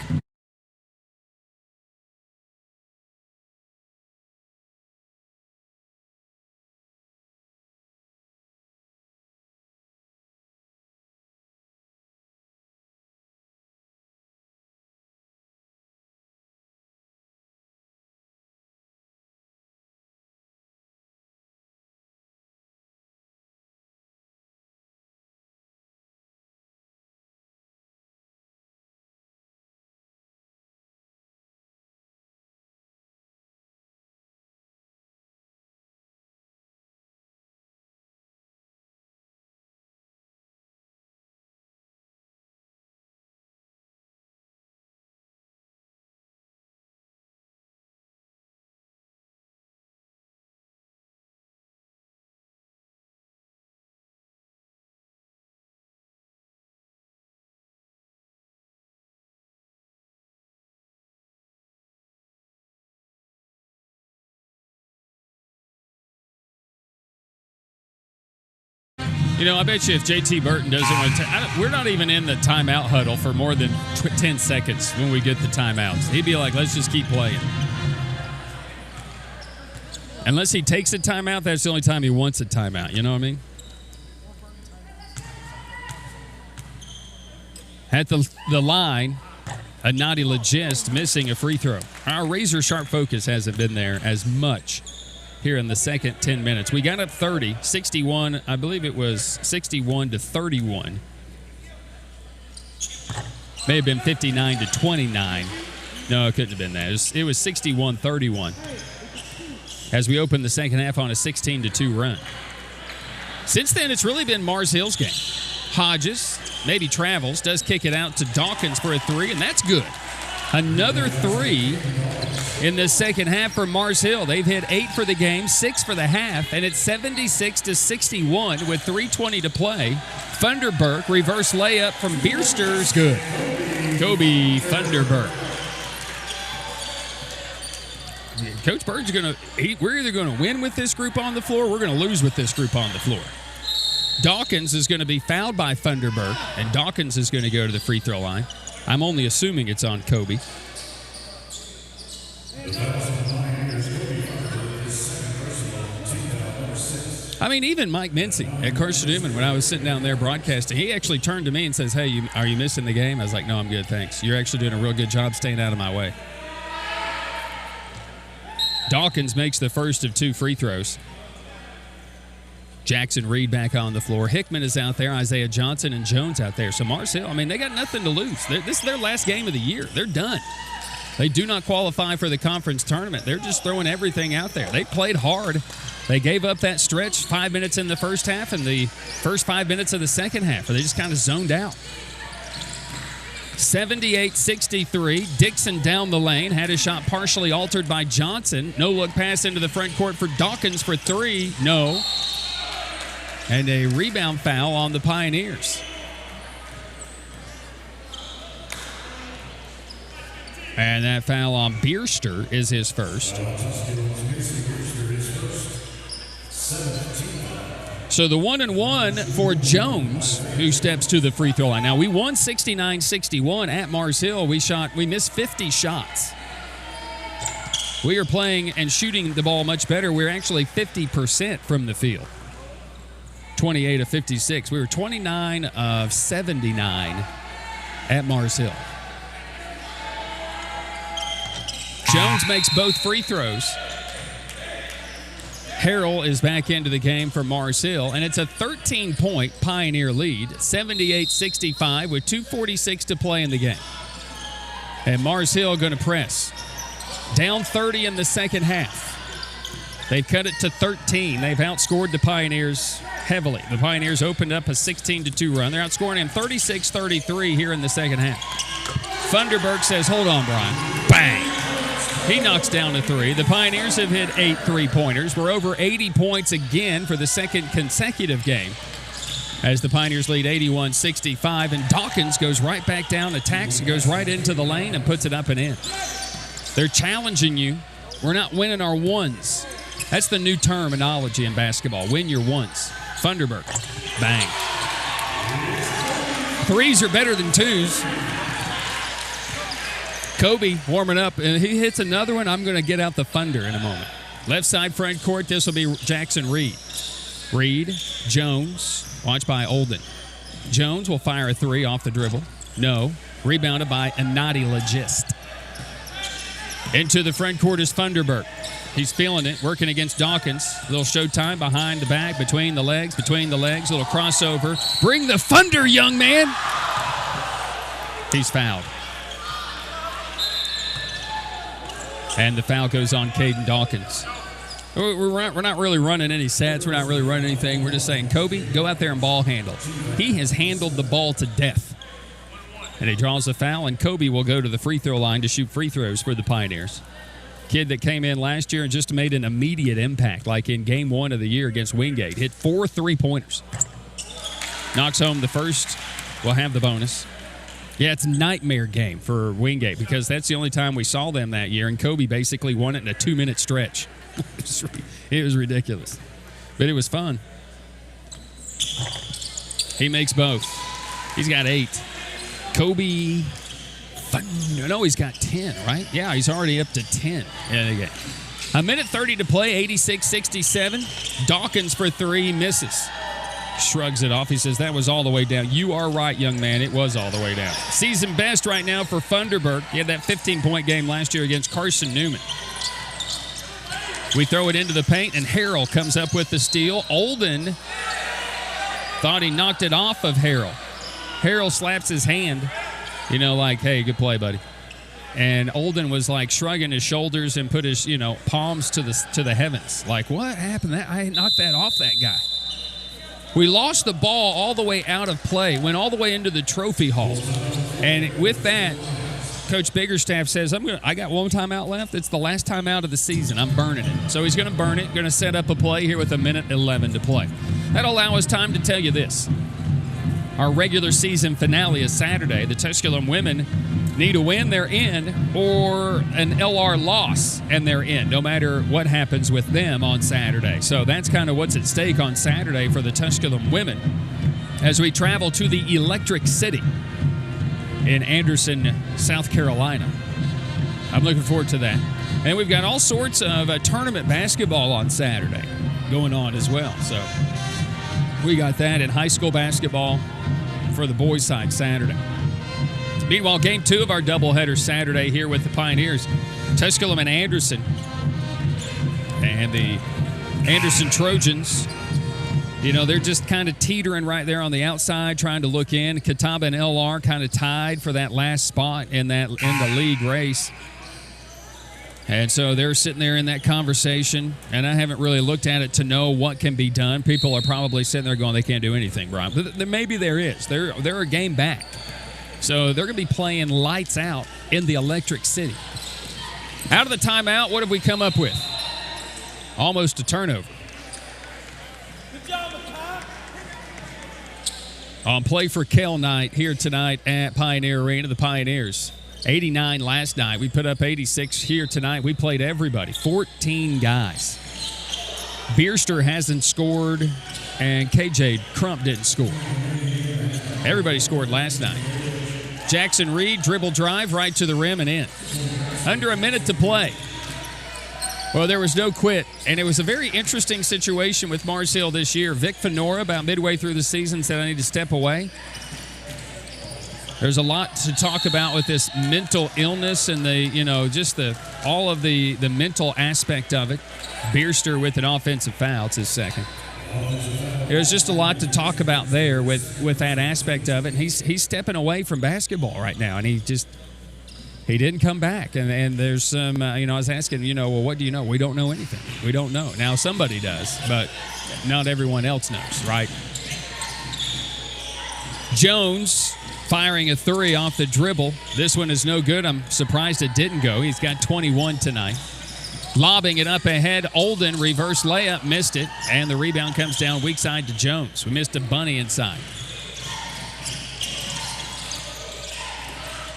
You know, I bet you if JT Burton doesn't want to, we're not even in the timeout huddle for more than 10 seconds when we get the timeouts. He'd be like, let's just keep playing. Unless he takes a timeout, that's the only time he wants a timeout. You know what I mean? At the line, a Nadi Legist missing a free throw. Our razor-sharp focus hasn't been there as much here in the second 10 minutes. We got up 30, 61, I believe it was 61-31. May have been 59-29. No, it couldn't have been that. It was 61-31 as we opened the second half on a 16-2 run. Since then, it's really been Mars Hill's game. Hodges maybe travels, does kick it out to Dawkins for a 3, and that's good. Another 3 in the second half for Mars Hill. They've hit 8 for the game, 6 for the half, and it's 76-61 with 3:20 to play. Funderburk, reverse layup from Bierster's good. Kobe Funderburk. Coach Bird's we're either going to win with this group on the floor or we're going to lose with this group on the floor. Dawkins is going to be fouled by Funderburk, and Dawkins is going to go to the free throw line. I'm only assuming it's on Kobe. I mean, even Mike Mincy at Carson Newman, when I was sitting down there broadcasting, he actually turned to me and says, hey, are you missing the game? I was like, no, I'm good, thanks. You're actually doing a real good job staying out of my way. Dawkins makes the first of 2 free throws. Jackson Reed back on the floor. Hickman is out there. Isaiah Johnson and Jones out there. So Mars Hill, I mean, they got nothing to lose. This is their last game of the year. They're done. They do not qualify for the conference tournament. They're just throwing everything out there. They played hard. They gave up that stretch 5 minutes in the first half and the first 5 minutes of the second half, where they just kind of zoned out. 78-63. Dixon down the lane. Had his shot partially altered by Johnson. No-look pass into the front court for Dawkins for 3. No. And a rebound foul on the Pioneers. And that foul on Bierster is his first. So the 1-and-1 for Jones, who steps to the free throw line. Now, we won 69-61 at Mars Hill. We missed 50 shots. We are playing and shooting the ball much better. We're actually 50% from the field. 28 of 56. We were 29 of 79 at Mars Hill. Jones makes both free throws. Harrell is back into the game for Mars Hill, and it's a 13-point Pioneer lead, 78-65 with 2:46 to play in the game. And Mars Hill going to press. Down 30 in the second half. They've cut it to 13. They've outscored the Pioneers heavily. The Pioneers opened up a 16-2 run. They're outscoring him 36-33 here in the second half. Funderburk says, hold on, Brian. Bang! He knocks down a 3. The Pioneers have hit 8 3-pointers. We're over 80 points again for the second consecutive game, as the Pioneers lead 81-65. And Dawkins goes right back down, attacks, and goes right into the lane and puts it up and in. They're challenging you. We're not winning our ones. That's the new terminology in basketball. Win your ones. Funderburk. Bang. 3s are better than 2s. Kobe warming up, and he hits another one. I'm going to get out the thunder in a moment. Left side front court, this will be Jackson Reed. Reed, Jones, watched by Olden. Jones will fire a 3 off the dribble. No. Rebounded by Anadi Legist. Into the front court is Funderburk. He's feeling it, working against Dawkins. A little showtime behind the back, between the legs, little crossover. Bring the thunder, young man. He's fouled. And the foul goes on Caden Dawkins. We're not really running any sets. We're not really running anything. We're just saying, Kobe, go out there and ball handle. He has handled the ball to death. And he draws a foul, and Kobe will go to the free throw line to shoot free throws for the Pioneers. Kid that came in last year and just made an immediate impact, like in game 1 of the year against Wingate. Hit 4 3-pointers. Knocks home the first. We'll have the bonus. Yeah, it's a nightmare game for Wingate because that's the only time we saw them that year, and Kobe basically won it in a 2-minute stretch. It was ridiculous. But it was fun. He makes both. He's got 8. Kobe, no, he's got 10, right? Yeah, he's already up to 10 in the game. A minute 30 to play, 86-67. Dawkins for 3, misses. Shrugs it off. He says, that was all the way down. You are right, young man. It was all the way down. Season best right now for Funderburk. He had that 15-point game last year against Carson Newman. We throw it into the paint, and Harrell comes up with the steal. Olden thought he knocked it off of Harrell. Harrell slaps his hand, like, hey, good play, buddy. And Olden was like shrugging his shoulders and put his, palms to the heavens. Like, what happened? I knocked that off that guy. We lost the ball all the way out of play, went all the way into the trophy hall. And with that, Coach Biggerstaff says, I got one timeout left. It's the last timeout of the season. I'm burning it. So he's going to burn it, going to set up a play here with a minute 11 to play. That'll allow us time to tell you this. Our regular season finale is Saturday. The Tusculum women need a win, they're in, or an LR loss, and they're in, no matter what happens with them on Saturday. So that's kind of what's at stake on Saturday for the Tusculum women as we travel to the Electric City in Anderson, South Carolina. I'm looking forward to that. And we've got all sorts of tournament basketball on Saturday. going on as well. So we got that in high school basketball for the boys' side Saturday. Meanwhile, game 2 of our doubleheader Saturday here with the Pioneers, Tusculum and Anderson. And the Anderson Trojans, they're just kind of teetering right there on the outside, trying to look in. Catawba and LR kind of tied for that last spot in the league race. And so they're sitting there in that conversation, and I haven't really looked at it to know what can be done. People are probably sitting there going, they can't do anything, Brian. But maybe there is. They're a game back. So they're going to be playing lights out in the Electric City. Out of the timeout, what have we come up with? Almost a turnover. Good job, Makai. On play for Kell night here tonight at Pioneer Arena, the Pioneers. 89 last night. We put up 86 here tonight. We played everybody, 14 guys. Bierster hasn't scored, and KJ Crump didn't score. Everybody scored last night. Jackson Reed, dribble drive right to the rim and in. Under a minute to play. Well, there was no quit, and it was a very interesting situation with Mars Hill this year. Vic Fenora, about midway through the season, said, I need to step away. There's a lot to talk about with this mental illness and all of the mental aspect of it. Bierster with an offensive foul. It's his second. There's just a lot to talk about there with that aspect of it. And he's stepping away from basketball right now, and he didn't come back. And there's some, I was asking, well, what do you know? We don't know anything. We don't know. Now, somebody does, but not everyone else knows, right? Jones firing a 3 off the dribble. This one is no good. I'm surprised it didn't go. He's got 21 tonight. Lobbing it up ahead. Olden, reverse layup, missed it. And the rebound comes down weak side to Jones. We missed a bunny inside.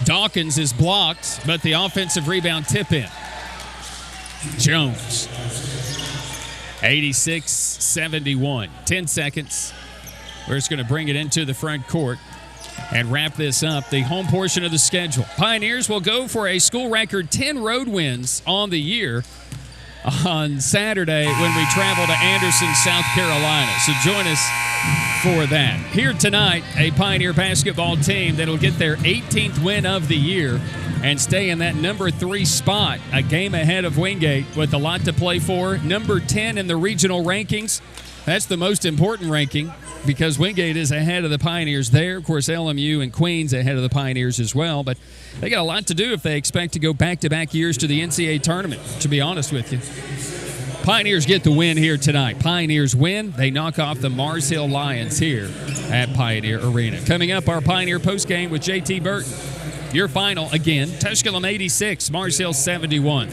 Dawkins is blocked, but the offensive rebound tip in. Jones. 86-71. 10 seconds. We're just going to bring it into the front court and wrap this up. The home portion of the schedule. Pioneers will go for a school record 10 road wins on the year on Saturday when we travel to Anderson, South Carolina. So join us for that. Here tonight, a Pioneer basketball team that'll get their 18th win of the year and stay in that number 3 spot, a game ahead of Wingate with a lot to play for. Number 10 in the regional rankings. That's the most important ranking because Wingate is ahead of the Pioneers there. Of course, LMU and Queens ahead of the Pioneers as well. But they got a lot to do if they expect to go back-to-back years to the NCAA tournament, to be honest with you. Pioneers get the win here tonight. Pioneers win. They knock off the Mars Hill Lions here at Pioneer Arena. Coming up, our Pioneer postgame with JT Burton. Your final, again, Tusculum 86, Mars Hill 71.